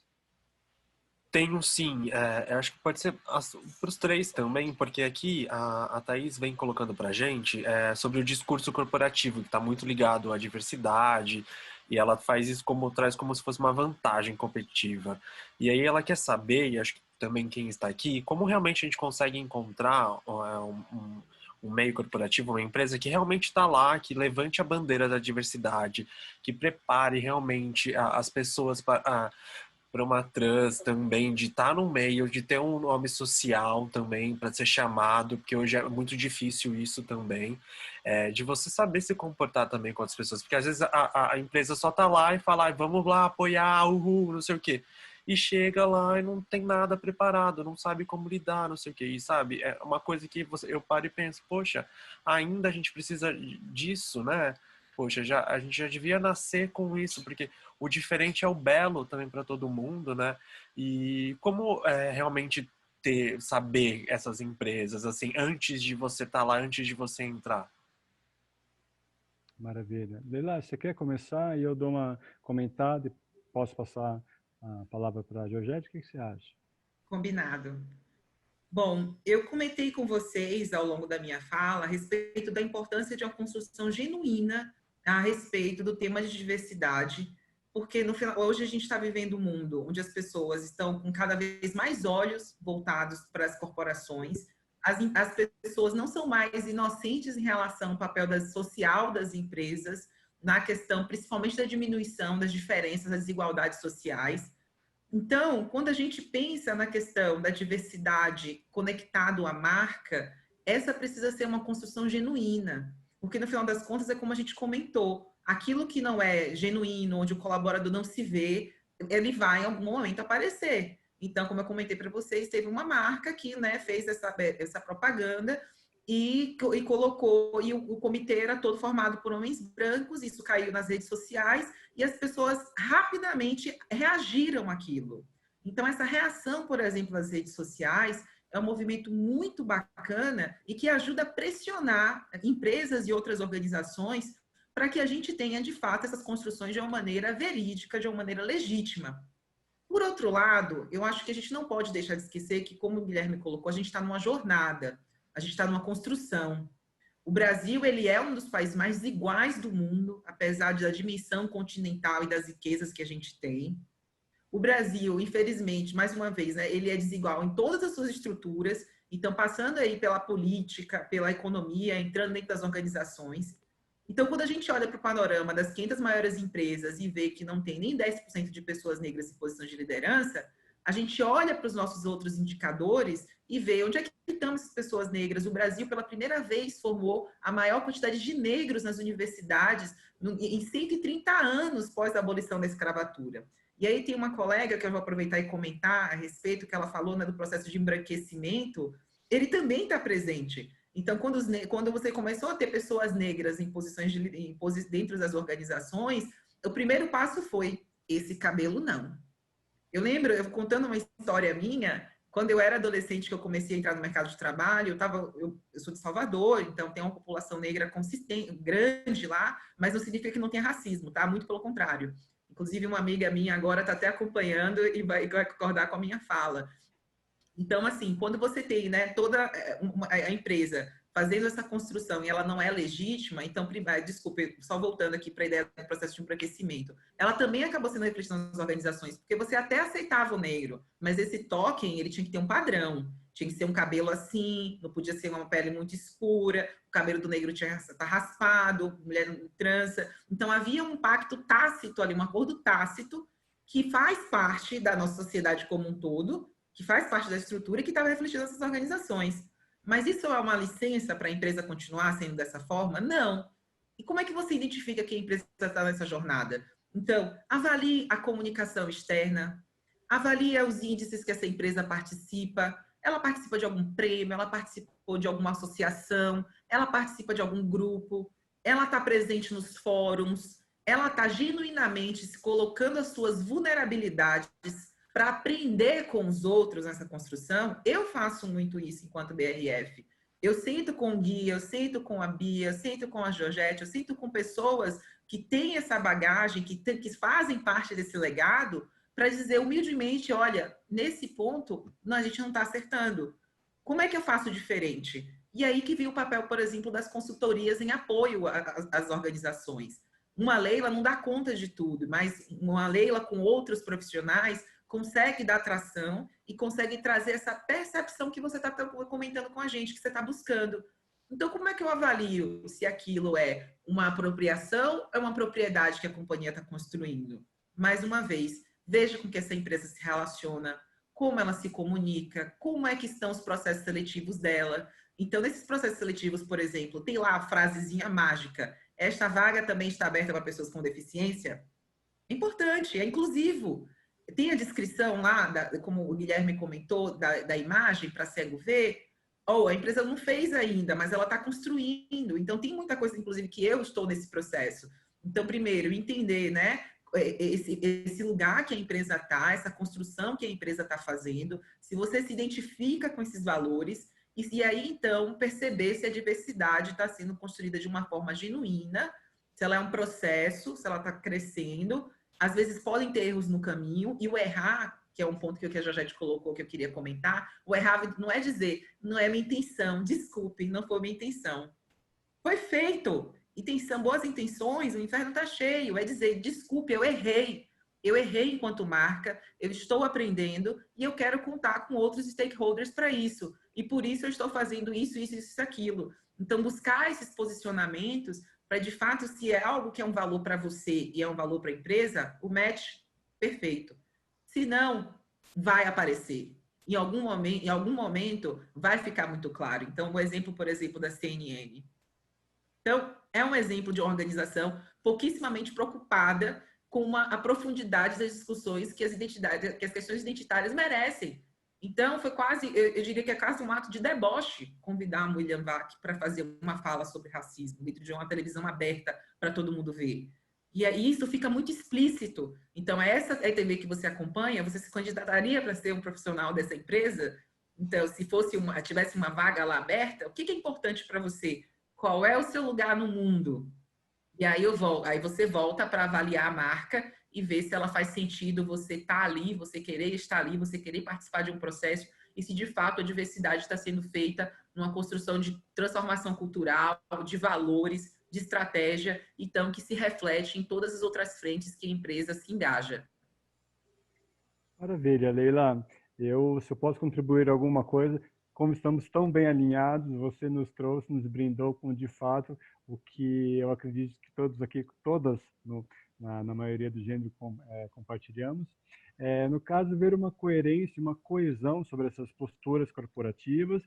E: Tenho sim, eu acho que pode ser para os três também, porque aqui a Thaís vem colocando para a gente sobre o discurso corporativo, que está muito ligado à diversidade, e ela faz isso traz como se fosse uma vantagem competitiva. E aí ela quer saber, e acho que também quem está aqui, como realmente a gente consegue encontrar um meio corporativo, uma empresa que realmente está lá, que levante a bandeira da diversidade, que prepare realmente as pessoas para uma trans também, de estar no meio, de ter um nome social também para ser chamado, porque hoje é muito difícil isso também, de você saber se comportar também com as pessoas, porque às vezes a empresa só tá lá e fala, vamos lá apoiar, uhul, não sei o quê, e chega lá e não tem nada preparado, não sabe como lidar, não sei o quê, e sabe, é uma coisa que eu paro e penso, poxa, ainda a gente precisa disso, né? Poxa, a gente já devia nascer com isso, porque o diferente é o belo também para todo mundo, né? E como realmente saber essas empresas, assim, antes de você estar lá, antes de você entrar?
B: Maravilha. Leila, você quer começar e eu dou uma comentada e posso passar a palavra para a Georgette? O que você acha?
D: Combinado. Bom, eu comentei com vocês ao longo da minha fala a respeito da importância de uma construção genuína a respeito do tema de diversidade, porque no final, hoje a gente está vivendo um mundo onde as pessoas estão com cada vez mais olhos voltados para as corporações, as pessoas não são mais inocentes em relação ao papel social das empresas, na questão principalmente da diminuição das diferenças, das desigualdades sociais. Então, quando a gente pensa na questão da diversidade conectado à marca, essa precisa ser uma construção genuína, porque no final das contas é como a gente comentou, aquilo que não é genuíno, onde o colaborador não se vê, ele vai em algum momento aparecer. Então, como eu comentei para vocês, teve uma marca que, né, fez essa propaganda e colocou, e o comitê era todo formado por homens brancos, isso caiu nas redes sociais, e as pessoas rapidamente reagiram àquilo. Então, essa reação, por exemplo, nas redes sociais, é um movimento muito bacana e que ajuda a pressionar empresas e outras organizações para que a gente tenha, de fato, essas construções de uma maneira verídica, de uma maneira legítima. Por outro lado, eu acho que a gente não pode deixar de esquecer que, como o Guilherme colocou, a gente está numa jornada, a gente está numa construção. O Brasil, ele é um dos países mais desiguais do mundo, apesar da dimensão continental e das riquezas que a gente tem. O Brasil, infelizmente, mais uma vez, né, ele é desigual em todas as suas estruturas, então passando aí pela política, pela economia, entrando dentro das organizações. Então, quando a gente olha para o panorama das 500 maiores empresas e vê que não tem nem 10% de pessoas negras em posições de liderança, a gente olha para os nossos outros indicadores e vê onde é que estão essas pessoas negras. O Brasil, pela primeira vez, formou a maior quantidade de negros nas universidades em 130 anos pós a abolição da escravatura. E aí tem uma colega que eu vou aproveitar e comentar a respeito, que ela falou, né, do processo de embranquecimento, ele também está presente. Então, quando você começou a ter pessoas negras em posições dentro das organizações, o primeiro passo foi: esse cabelo não. Eu lembro, eu contando uma história minha, quando eu era adolescente, que eu comecei a entrar no mercado de trabalho, eu sou de Salvador, então tem uma população negra consistente, grande lá, mas não significa que não tenha racismo, tá? Muito pelo contrário. Inclusive, uma amiga minha agora está até acompanhando e vai concordar com a minha fala. Então, assim, quando você tem, né, toda a empresa fazendo essa construção e ela não é legítima, então, desculpe, só voltando aqui para a ideia do processo de embranquecimento, ela também acabou sendo refletida nas organizações, porque você até aceitava o negro, mas esse token, ele tinha que ter um padrão, tinha que ser um cabelo assim, não podia ser uma pele muito escura, o cabelo do negro tinha que estar raspado, mulher trança, então havia um pacto tácito ali, um acordo tácito, que faz parte da nossa sociedade como um todo, que faz parte da estrutura e que estava refletido nessas organizações. Mas isso é uma licença para a empresa continuar sendo dessa forma? Não. E como é que você identifica que a empresa está nessa jornada? Então, avalie a comunicação externa, avalie os índices que essa empresa participa. Ela participa de algum prêmio, ela participou de alguma associação, ela participa de algum grupo, ela está presente nos fóruns, ela está genuinamente se colocando as suas vulnerabilidades para aprender com os outros nessa construção. Eu faço muito isso enquanto BRF. Eu sento com o Gui, eu sento com a Bia, eu sento com a Georgette, eu sento com pessoas que têm essa bagagem, que fazem parte desse legado, para dizer humildemente, olha, nesse ponto, a gente não está acertando. Como é que eu faço diferente? E aí que vem o papel, por exemplo, das consultorias em apoio às organizações. Uma Leila não dá conta de tudo, mas uma Leila com outros profissionais consegue dar tração e consegue trazer essa percepção que você está comentando com a gente, que você está buscando. Então, como é que eu avalio se aquilo é uma apropriação ou é uma propriedade que a companhia está construindo? Mais uma vez, veja com que essa empresa se relaciona, como ela se comunica, como é que estão os processos seletivos dela. Então, nesses processos seletivos, por exemplo, tem lá a frasezinha mágica: esta vaga também está aberta para pessoas com deficiência. É importante, é inclusivo. Tem a descrição lá, como o Guilherme comentou, da imagem para cego ver. A empresa não fez ainda, mas ela está construindo. Então, tem muita coisa, inclusive, que eu estou nesse processo. Então, primeiro, entender, né, esse lugar que a empresa está, essa construção que a empresa está fazendo, se você se identifica com esses valores, e aí, então, perceber se a diversidade está sendo construída de uma forma genuína, se ela é um processo, se ela está crescendo. Às vezes podem ter erros no caminho, e o errar que é um ponto que a Georgette colocou que eu queria comentar, o errar não é dizer, não é minha intenção, desculpe, não foi minha intenção. Foi feito. Intenção, boas intenções, o inferno está cheio. É dizer, desculpe, eu errei. Eu errei enquanto marca, eu estou aprendendo e eu quero contar com outros stakeholders para isso. E por isso eu estou fazendo isso, isso, isso, aquilo. Então, buscar esses posicionamentos para, de fato, se é algo que é um valor para você e é um valor para a empresa, o match, perfeito. Se não, vai aparecer. Em algum momento vai ficar muito claro. Então, o exemplo, por exemplo, da CNN. Então, é um exemplo de uma organização pouquíssimamente preocupada com a profundidade das discussões que as questões identitárias merecem. Então, foi quase, eu diria que é quase um ato de deboche convidar o William Vac para fazer uma fala sobre racismo dentro de uma televisão aberta para todo mundo ver. E aí isso fica muito explícito. Então, essa TV que você acompanha, você se candidataria para ser um profissional dessa empresa? Então, se tivesse uma vaga lá aberta, o que é importante para você? Qual é o seu lugar no mundo? E aí aí você volta para avaliar a marca e ver se ela faz sentido você estar ali, você querer estar ali, você querer participar de um processo e se de fato a diversidade está sendo feita numa construção de transformação cultural, de valores, de estratégia, então que se reflete em todas as outras frentes que a empresa se engaja.
B: Maravilha, Leila. Se eu posso contribuir alguma coisa, como estamos tão bem alinhados, você nos trouxe, nos brindou com, de fato, o que eu acredito que todos aqui, todas, na maioria do gênero, compartilhamos. No caso, ver uma coerência, uma coesão sobre essas posturas corporativas.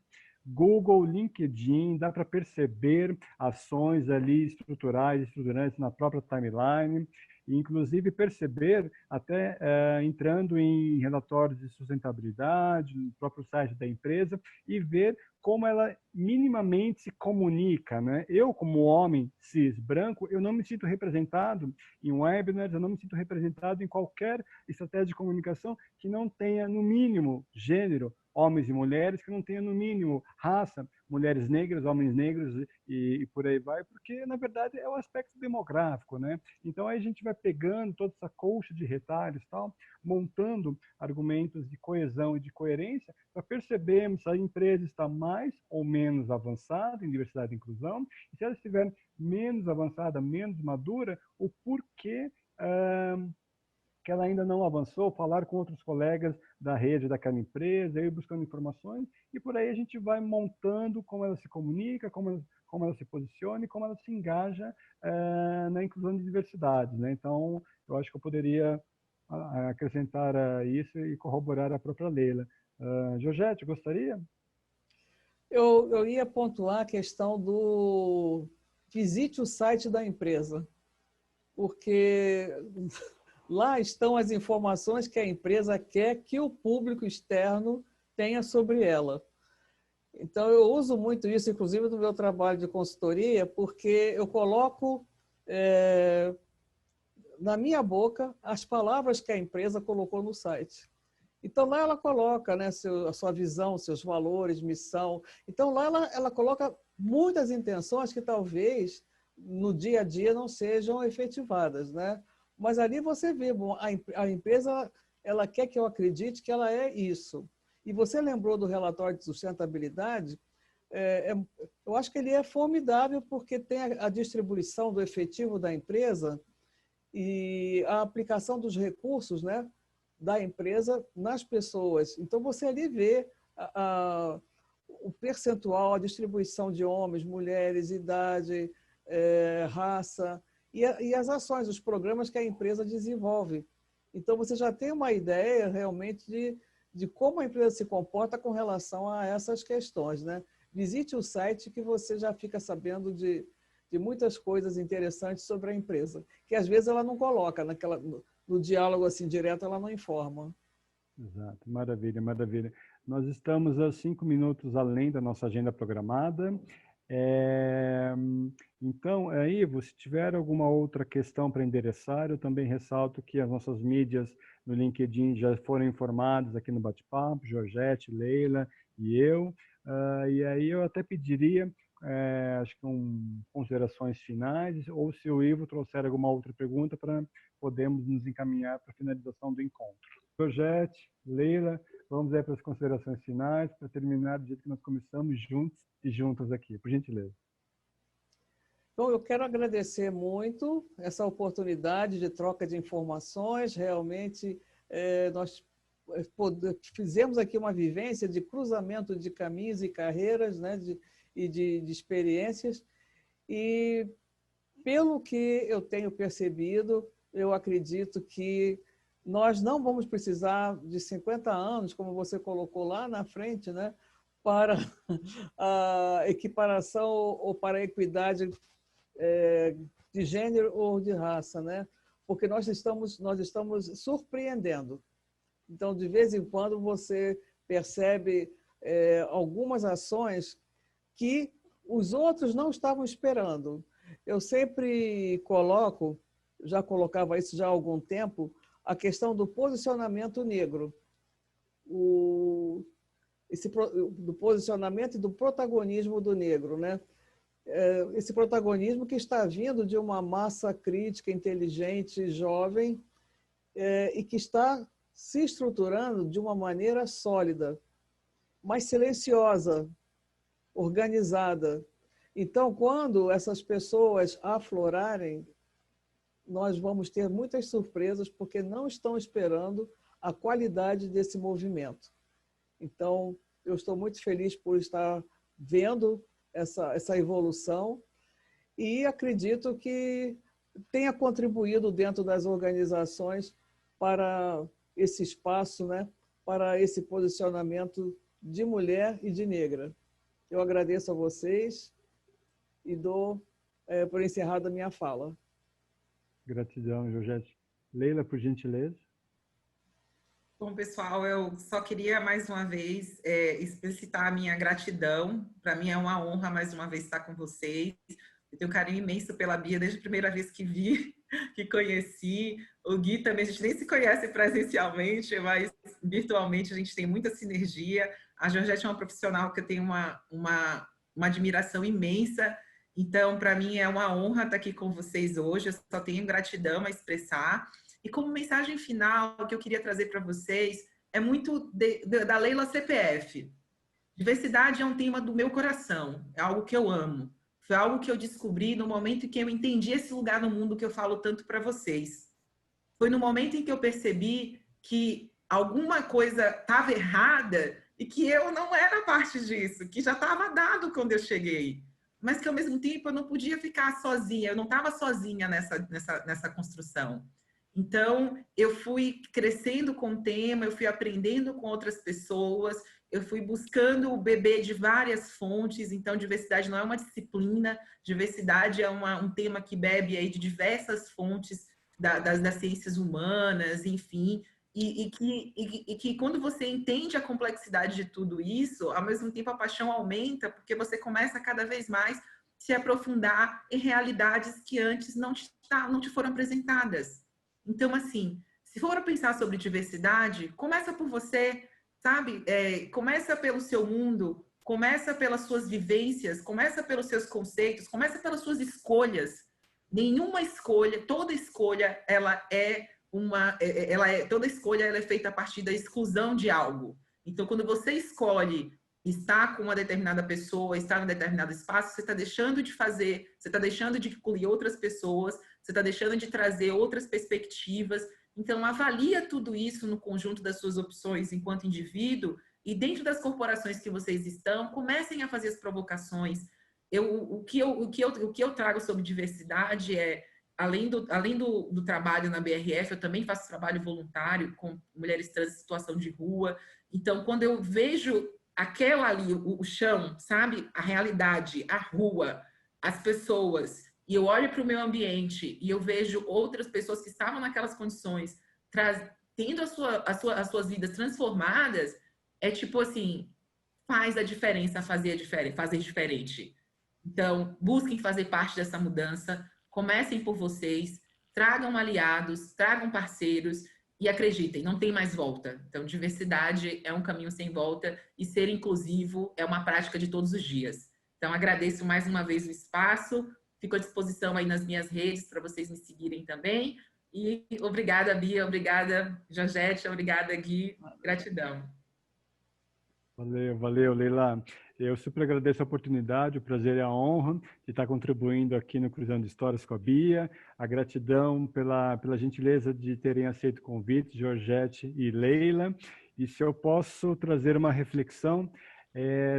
B: Google, LinkedIn, dá para perceber ações ali estruturantes na própria timeline, e inclusive perceber, até entrando em relatórios de sustentabilidade, no próprio site da empresa, e ver como ela minimamente se comunica, né? Eu, como homem cis branco, eu não me sinto representado em webinars, eu não me sinto representado em qualquer estratégia de comunicação que não tenha, no mínimo, gênero, homens e mulheres, que não tenha, no mínimo, raça, mulheres negras, homens negros e por aí vai, porque, na verdade, é o aspecto demográfico, né? Então, aí a gente vai pegando toda essa colcha de retalhos, tal, montando argumentos de coesão e de coerência para percebermos se a empresa está mais ou menos avançada em diversidade e inclusão, e se ela estiver menos avançada, menos madura, o porquê que ela ainda não avançou, falar com outros colegas da rede daquela empresa, ir buscando informações, e por aí a gente vai montando como ela se comunica, como ela se posiciona e como ela se engaja na inclusão de diversidade, né? Então, eu acho que eu poderia acrescentar isso e corroborar a própria Leila. Georgette, gostaria?
C: Eu ia pontuar a questão do visite o site da empresa, porque lá estão as informações que a empresa quer que o público externo tenha sobre ela. Então, eu uso muito isso, inclusive, no meu trabalho de consultoria, porque eu coloco na minha boca as palavras que a empresa colocou no site. Então, lá ela coloca, né, a sua visão, seus valores, missão. Então, lá ela coloca muitas intenções que talvez no dia a dia não sejam efetivadas, né? Mas ali você vê, bom, a empresa ela quer que eu acredite que ela é isso. E você lembrou do relatório de sustentabilidade? Eu acho que ele é formidável porque tem a distribuição do efetivo da empresa e a aplicação dos recursos, né, da empresa nas pessoas. Então, você ali vê o percentual, a distribuição de homens, mulheres, idade, raça, e as ações, os programas que a empresa desenvolve. Então, você já tem uma ideia realmente de como a empresa se comporta com relação a essas questões, né? Visite o site que você já fica sabendo de muitas coisas interessantes sobre a empresa, que às vezes ela não coloca no diálogo assim direto, ela não informa.
B: Exato, maravilha, maravilha. Nós estamos a 5 minutos além da nossa agenda programada. Então, Ivo, se tiver alguma outra questão para endereçar, eu também ressalto que as nossas mídias no LinkedIn já foram informadas aqui no bate-papo, Georgette, Leila e eu. E aí eu até pediria, acho que considerações finais, ou se o Ivo trouxer alguma outra pergunta para podermos nos encaminhar para a finalização do encontro. Georgette, Leila, vamos aí para as considerações finais, para terminar do jeito que nós começamos, juntos e juntas aqui, por gentileza.
C: Bom, eu quero agradecer muito essa oportunidade de troca de informações. Realmente, nós fizemos aqui uma vivência de cruzamento de caminhos e carreiras, né, de experiências. E, pelo que eu tenho percebido, eu acredito que nós não vamos precisar de 50 anos, como você colocou lá na frente, né, para a equiparação ou para a equidade de gênero ou de raça, né? Porque nós estamos surpreendendo. Então, de vez em quando, você percebe algumas ações que os outros não estavam esperando. Eu sempre já colocava isso já há algum tempo, a questão do posicionamento negro. Do posicionamento e do protagonismo do negro, né? Esse protagonismo que está vindo de uma massa crítica, inteligente, jovem, e que está se estruturando de uma maneira sólida, mas silenciosa, organizada. Então, quando essas pessoas aflorarem, nós vamos ter muitas surpresas, porque não estão esperando a qualidade desse movimento. Então, eu estou muito feliz por estar vendo essa evolução e acredito que tenha contribuído dentro das organizações para esse espaço, né, para esse posicionamento de mulher e de negra. Eu agradeço a vocês e dou por encerrada a minha fala.
B: Gratidão, Georgette. Leila, por gentileza.
D: Bom, pessoal, eu só queria mais uma vez explicitar a minha gratidão. Para mim é uma honra mais uma vez estar com vocês. Eu tenho um carinho imenso pela Bia desde a primeira vez que vi, que conheci. O Gui também, a gente nem se conhece presencialmente, mas virtualmente a gente tem muita sinergia. A Georgette é uma profissional que eu tenho uma admiração imensa. Então, para mim é uma honra estar aqui com vocês hoje. Eu só tenho gratidão a expressar. E como mensagem final que eu queria trazer para vocês é muito da Leila CPF. Diversidade é um tema do meu coração, é algo que eu amo. Foi algo que eu descobri no momento em que eu entendi esse lugar no mundo que eu falo tanto para vocês. Foi no momento em que eu percebi que alguma coisa estava errada e que eu não era parte disso, que já estava dado quando eu cheguei. Mas que, ao mesmo tempo, eu não podia ficar sozinha, eu não estava sozinha nessa construção. Então, eu fui crescendo com o tema, eu fui aprendendo com outras pessoas, eu fui buscando beber de várias fontes. Então, diversidade não é uma disciplina, diversidade é um tema que bebe aí de diversas fontes das ciências humanas, enfim, e que quando você entende a complexidade de tudo isso, ao mesmo tempo a paixão aumenta, porque você começa cada vez mais se aprofundar em realidades que antes não te foram apresentadas. Então, assim, se for pensar sobre diversidade, começa por você, sabe? Começa pelo seu mundo, começa pelas suas vivências, começa pelos seus conceitos, começa pelas suas escolhas. Nenhuma escolha, toda escolha, toda escolha ela é feita a partir da exclusão de algo. Então, quando você escolhe estar com uma determinada pessoa, estar em um determinado espaço, você está deixando de fazer, você está deixando de incluir outras pessoas, você está deixando de trazer outras perspectivas. Então, avalia tudo isso no conjunto das suas opções enquanto indivíduo e dentro das corporações que vocês estão, comecem a fazer as provocações. O que eu trago sobre diversidade é, além do trabalho na BRF, eu também faço trabalho voluntário com mulheres trans em situação de rua. Então, quando eu vejo aquela ali, o chão, sabe? A realidade, a rua, as pessoas, e eu olho para o meu ambiente e eu vejo outras pessoas que estavam naquelas condições tendo as suas vidas transformadas, é tipo assim, faz a diferença fazer diferente. Então, busquem fazer parte dessa mudança, comecem por vocês, tragam aliados, tragam parceiros e acreditem, não tem mais volta. Então, diversidade é um caminho sem volta e ser inclusivo é uma prática de todos os dias. Então, agradeço mais uma vez o espaço, fico à disposição aí nas minhas redes para vocês me seguirem também. E obrigada, Bia, obrigada, Georgette, obrigada, Gui, gratidão.
B: Valeu, valeu, Leila. Eu super agradeço a oportunidade, o prazer e a honra de estar contribuindo aqui no Cruzando Histórias com a Bia. A gratidão pela gentileza de terem aceito o convite, Georgette e Leila. E se eu posso trazer uma reflexão,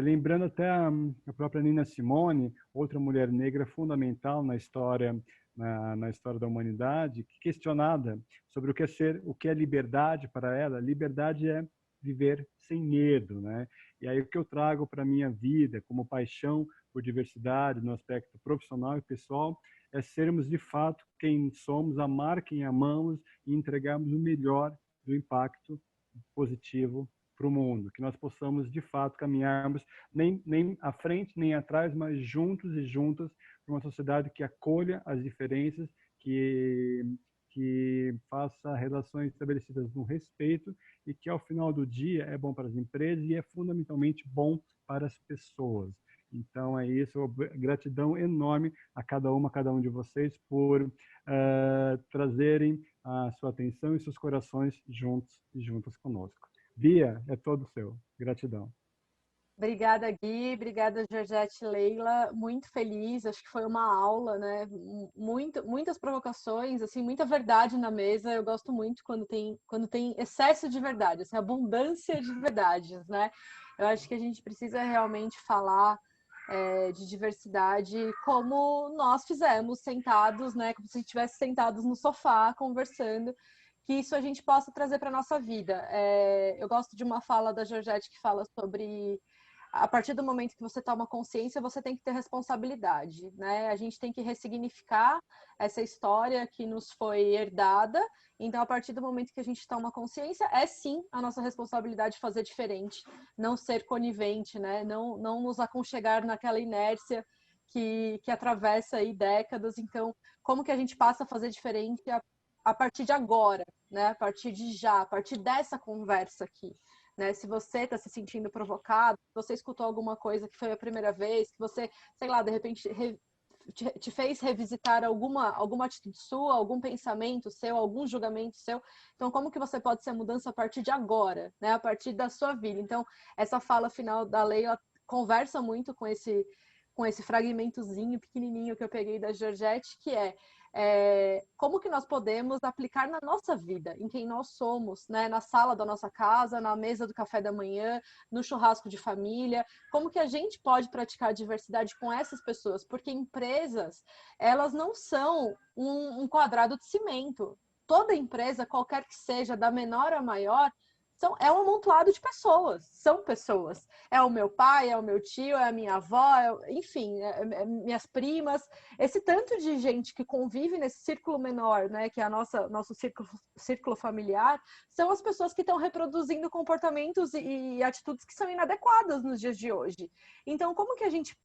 B: lembrando até a própria Nina Simone, outra mulher negra fundamental na história da humanidade, questionada sobre o que é liberdade para ela. Liberdade é viver sem medo, né? E aí o que eu trago para a minha vida como paixão por diversidade no aspecto profissional e pessoal é sermos de fato quem somos, amar quem amamos e entregarmos o melhor do impacto positivo para o mundo, que nós possamos de fato caminharmos nem à frente nem atrás, mas juntos e juntas para uma sociedade que acolha as diferenças, que faça relações estabelecidas no respeito e que ao final do dia é bom para as empresas e é fundamentalmente bom para as pessoas. Então é isso, gratidão enorme a cada um de vocês por trazerem a sua atenção e seus corações juntos e juntas conosco. Bia, é todo seu. Gratidão.
A: Obrigada, Gui. Obrigada, Georgette e Leila. Muito feliz. Acho que foi uma aula, né? Muitas provocações, assim, muita verdade na mesa. Eu gosto muito quando tem excesso de verdade, assim, abundância de verdades, né? Eu acho que a gente precisa realmente falar de diversidade como nós fizemos, sentados, né? Como se estivesse sentados no sofá, conversando. Que isso a gente possa trazer para a nossa vida. Eu gosto de uma fala da Georgette que fala sobre a partir do momento que você toma consciência, você tem que ter responsabilidade, né? A gente tem que ressignificar essa história que nos foi herdada. Então, a partir do momento que a gente toma consciência, é sim a nossa responsabilidade fazer diferente, não ser conivente, né? Não nos aconchegar naquela inércia que atravessa aí décadas. Então, como que a gente passa a fazer diferente a partir de agora, né? A partir de já, a partir dessa conversa aqui. Né? Se você está se sentindo provocado, se você escutou alguma coisa que foi a primeira vez, que você, sei lá, de repente te fez revisitar alguma atitude sua, algum pensamento seu, algum julgamento seu. Então, como que você pode ser a mudança a partir de agora, né? A partir da sua vida? Então, essa fala final da Leila conversa muito com esse fragmentozinho pequenininho que eu peguei da Georgette, que como que nós podemos aplicar na nossa vida, em quem nós somos, né? Na sala da nossa casa, na mesa do café da manhã, no churrasco de família, como que a gente pode praticar diversidade com essas pessoas, porque empresas, elas não são um quadrado de cimento. Toda empresa, qualquer que seja, da menor a maior, é um amontoado de pessoas, são pessoas. É o meu pai, é o meu tio, é a minha avó, enfim, minhas primas. Esse tanto de gente que convive nesse círculo menor, né, que é nosso círculo familiar, são as pessoas que estão reproduzindo comportamentos e atitudes que são inadequadas nos dias de hoje. Então, como que a gente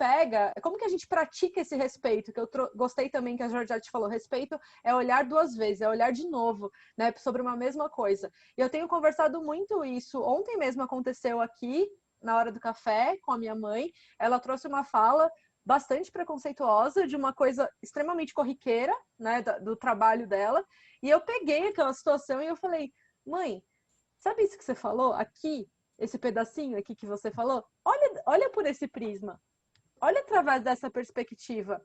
A: pratica esse respeito? Que eu gostei também que a Georgette falou, respeito é olhar duas vezes, é olhar de novo, né, sobre uma mesma coisa. E eu tenho conversado muito isso. Ontem mesmo aconteceu aqui, na hora do café, com a minha mãe. Ela trouxe uma fala bastante preconceituosa de uma coisa extremamente corriqueira, né, do trabalho dela. E eu peguei aquela situação e eu falei, mãe, sabe isso que você falou aqui? Esse pedacinho aqui que você falou? Olha por esse prisma. Olha através dessa perspectiva.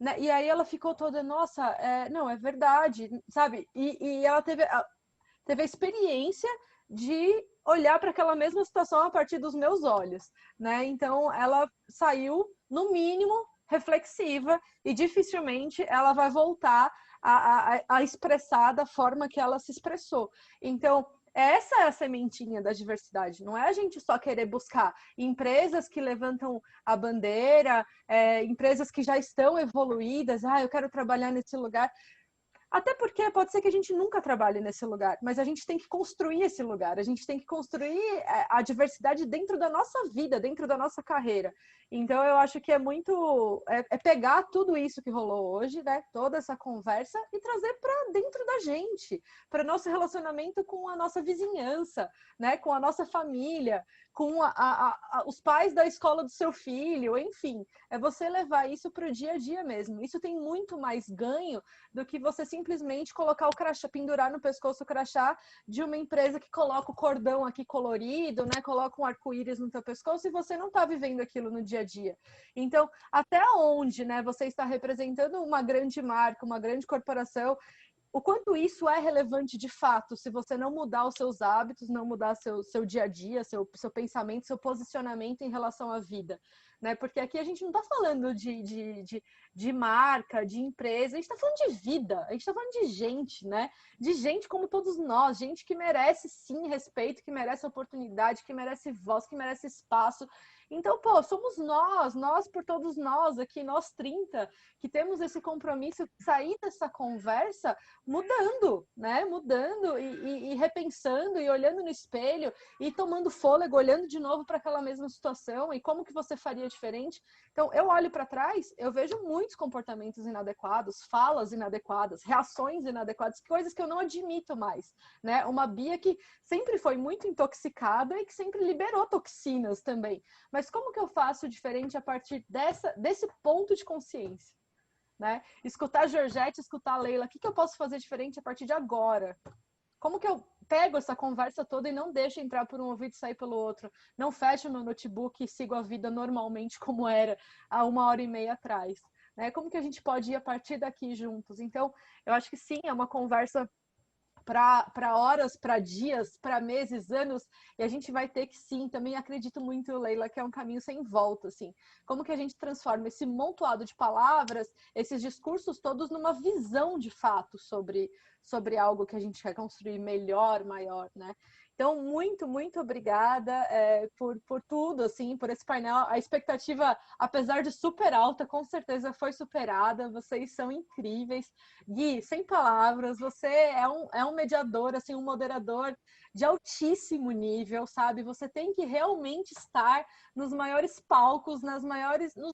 A: Né? E aí ela ficou toda, nossa, não, é verdade, sabe? E ela teve a experiência de olhar para aquela mesma situação a partir dos meus olhos, né? Então, ela saiu, no mínimo, reflexiva e dificilmente ela vai voltar a expressar da forma que ela se expressou. Então, essa é a sementinha da diversidade, não é a gente só querer buscar empresas que levantam a bandeira, empresas que já estão evoluídas, eu quero trabalhar nesse lugar. Até porque pode ser que a gente nunca trabalhe nesse lugar, mas a gente tem que construir esse lugar, a gente tem que construir a diversidade dentro da nossa vida, dentro da nossa carreira. Então, eu acho que é muito... É pegar tudo isso que rolou hoje, né? Toda essa conversa e trazer para dentro da gente, para nosso relacionamento com a nossa vizinhança, né? Com a nossa família, com os pais da escola do seu filho, enfim, é você levar isso para o dia a dia mesmo. Isso tem muito mais ganho do que você simplesmente colocar o crachá, pendurar no pescoço o crachá de uma empresa que coloca o cordão aqui colorido, né? Coloca um arco-íris no teu pescoço e você não está vivendo aquilo no dia a dia. Então, até onde, né, você está representando uma grande marca, uma grande corporação, o quanto isso é relevante de fato, se você não mudar os seus hábitos, não mudar seu dia a dia, seu pensamento, seu posicionamento em relação à vida, né? Porque aqui a gente não está falando de marca, de empresa, a gente está falando de vida, a gente está falando de gente, né? De gente como todos nós, gente que merece sim respeito, que merece oportunidade, que merece voz, que merece espaço. Então, pô, somos nós por todos nós aqui, nós 30, que temos esse compromisso de sair dessa conversa mudando, né? Mudando e repensando e olhando no espelho e tomando fôlego, olhando de novo para aquela mesma situação e como que você faria diferente. Então, eu olho para trás, eu vejo muitos comportamentos inadequados, falas inadequadas, reações inadequadas, coisas que eu não admito mais, né? Uma Bia que sempre foi muito intoxicada e que sempre liberou toxinas também. Mas como que eu faço diferente a partir desse ponto de consciência? Né? Escutar a Georgette, escutar a Leila, o que eu posso fazer diferente a partir de agora? Como que eu pego essa conversa toda e não deixo entrar por um ouvido e sair pelo outro? Não fecho meu notebook e sigo a vida normalmente como era há 1h30 atrás? Né? Como que a gente pode ir a partir daqui juntos? Então, eu acho que sim, é uma conversa para horas, para dias, para meses, anos, e a gente vai ter que sim, também acredito muito, Leila, que é um caminho sem volta, assim. Como que a gente transforma esse montoado de palavras, esses discursos todos numa visão de fato sobre algo que a gente quer construir melhor, maior, né? Então, muito, muito obrigada por tudo, assim, por esse painel. A expectativa, apesar de super alta, com certeza foi superada. Vocês são incríveis. Gui, sem palavras, você é um mediador, assim, um moderador de altíssimo nível, sabe? Você tem que realmente estar nos maiores palcos, nos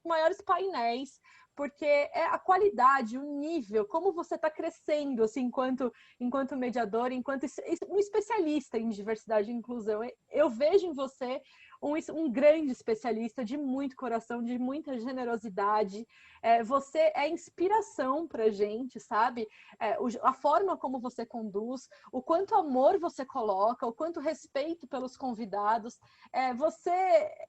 A: maiores painéis, porque é a qualidade, o nível, como você está crescendo, assim, enquanto mediador, enquanto um especialista em diversidade e inclusão. Eu vejo em você um grande especialista de muito coração, de muita generosidade. Você é inspiração pra gente, sabe? A forma como você conduz, o quanto amor você coloca, o quanto respeito pelos convidados.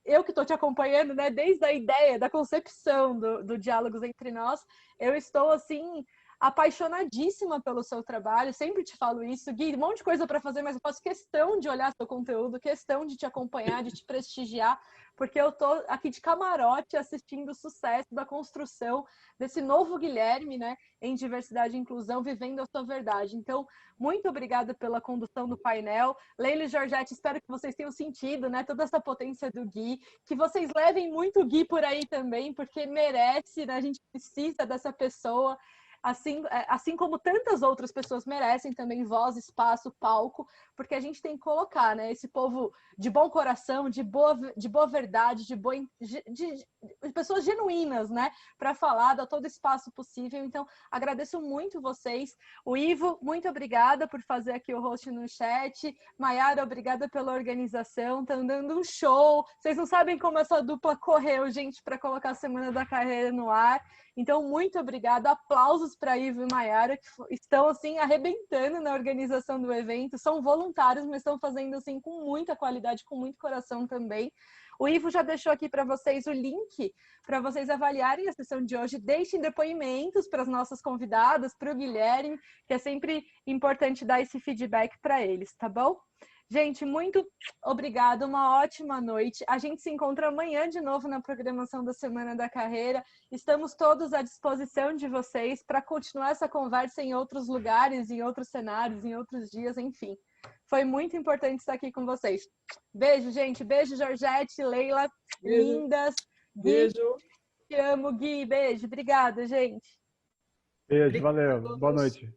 A: Eu que estou te acompanhando, né, desde a ideia, da concepção do Diálogos Entre Nós, eu estou, assim, apaixonadíssima pelo seu trabalho, sempre te falo isso, Gui, um monte de coisa para fazer, mas eu faço questão de olhar seu conteúdo, questão de te acompanhar, de te prestigiar, porque eu tô aqui de camarote assistindo o sucesso da construção desse novo Guilherme, né, em diversidade e inclusão, vivendo a sua verdade. Então, muito obrigada pela condução do painel. Leila e Georgette, espero que vocês tenham sentido, né, toda essa potência do Gui, que vocês levem muito Gui por aí também, porque merece, né, a gente precisa dessa pessoa. Assim como tantas outras pessoas merecem também voz, espaço, palco, porque a gente tem que colocar, né, esse povo de bom coração, de boa verdade, de pessoas genuínas, né, para falar, dar todo espaço possível. Então, agradeço muito vocês. O Ivo, muito obrigada por fazer aqui o host no chat. Maiara, obrigada pela organização. Estão dando um show. Vocês não sabem como essa dupla correu, gente, para colocar a Semana da Carreira no ar. Então, muito obrigada. Aplausos para Ivo e Maiara, que estão, assim, arrebentando na organização do evento. São voluntários, mas estão fazendo, assim, com muita qualidade, com muito coração também. O Ivo já deixou aqui para vocês o link para vocês avaliarem a sessão de hoje. Deixem depoimentos para as nossas convidadas, para o Guilherme, que é sempre importante dar esse feedback para eles, tá bom? Gente, muito obrigada, uma ótima noite. A gente se encontra amanhã de novo na programação da Semana da Carreira. Estamos todos à disposição de vocês para continuar essa conversa em outros lugares, em outros cenários, em outros dias, enfim. Foi muito importante estar aqui com vocês. Beijo, gente. Beijo, Georgette, Leila, beijo. Lindas.
C: Beijo.
A: Gui, te amo, Gui. Beijo. Obrigada, gente.
B: Beijo, valeu. Boa noite.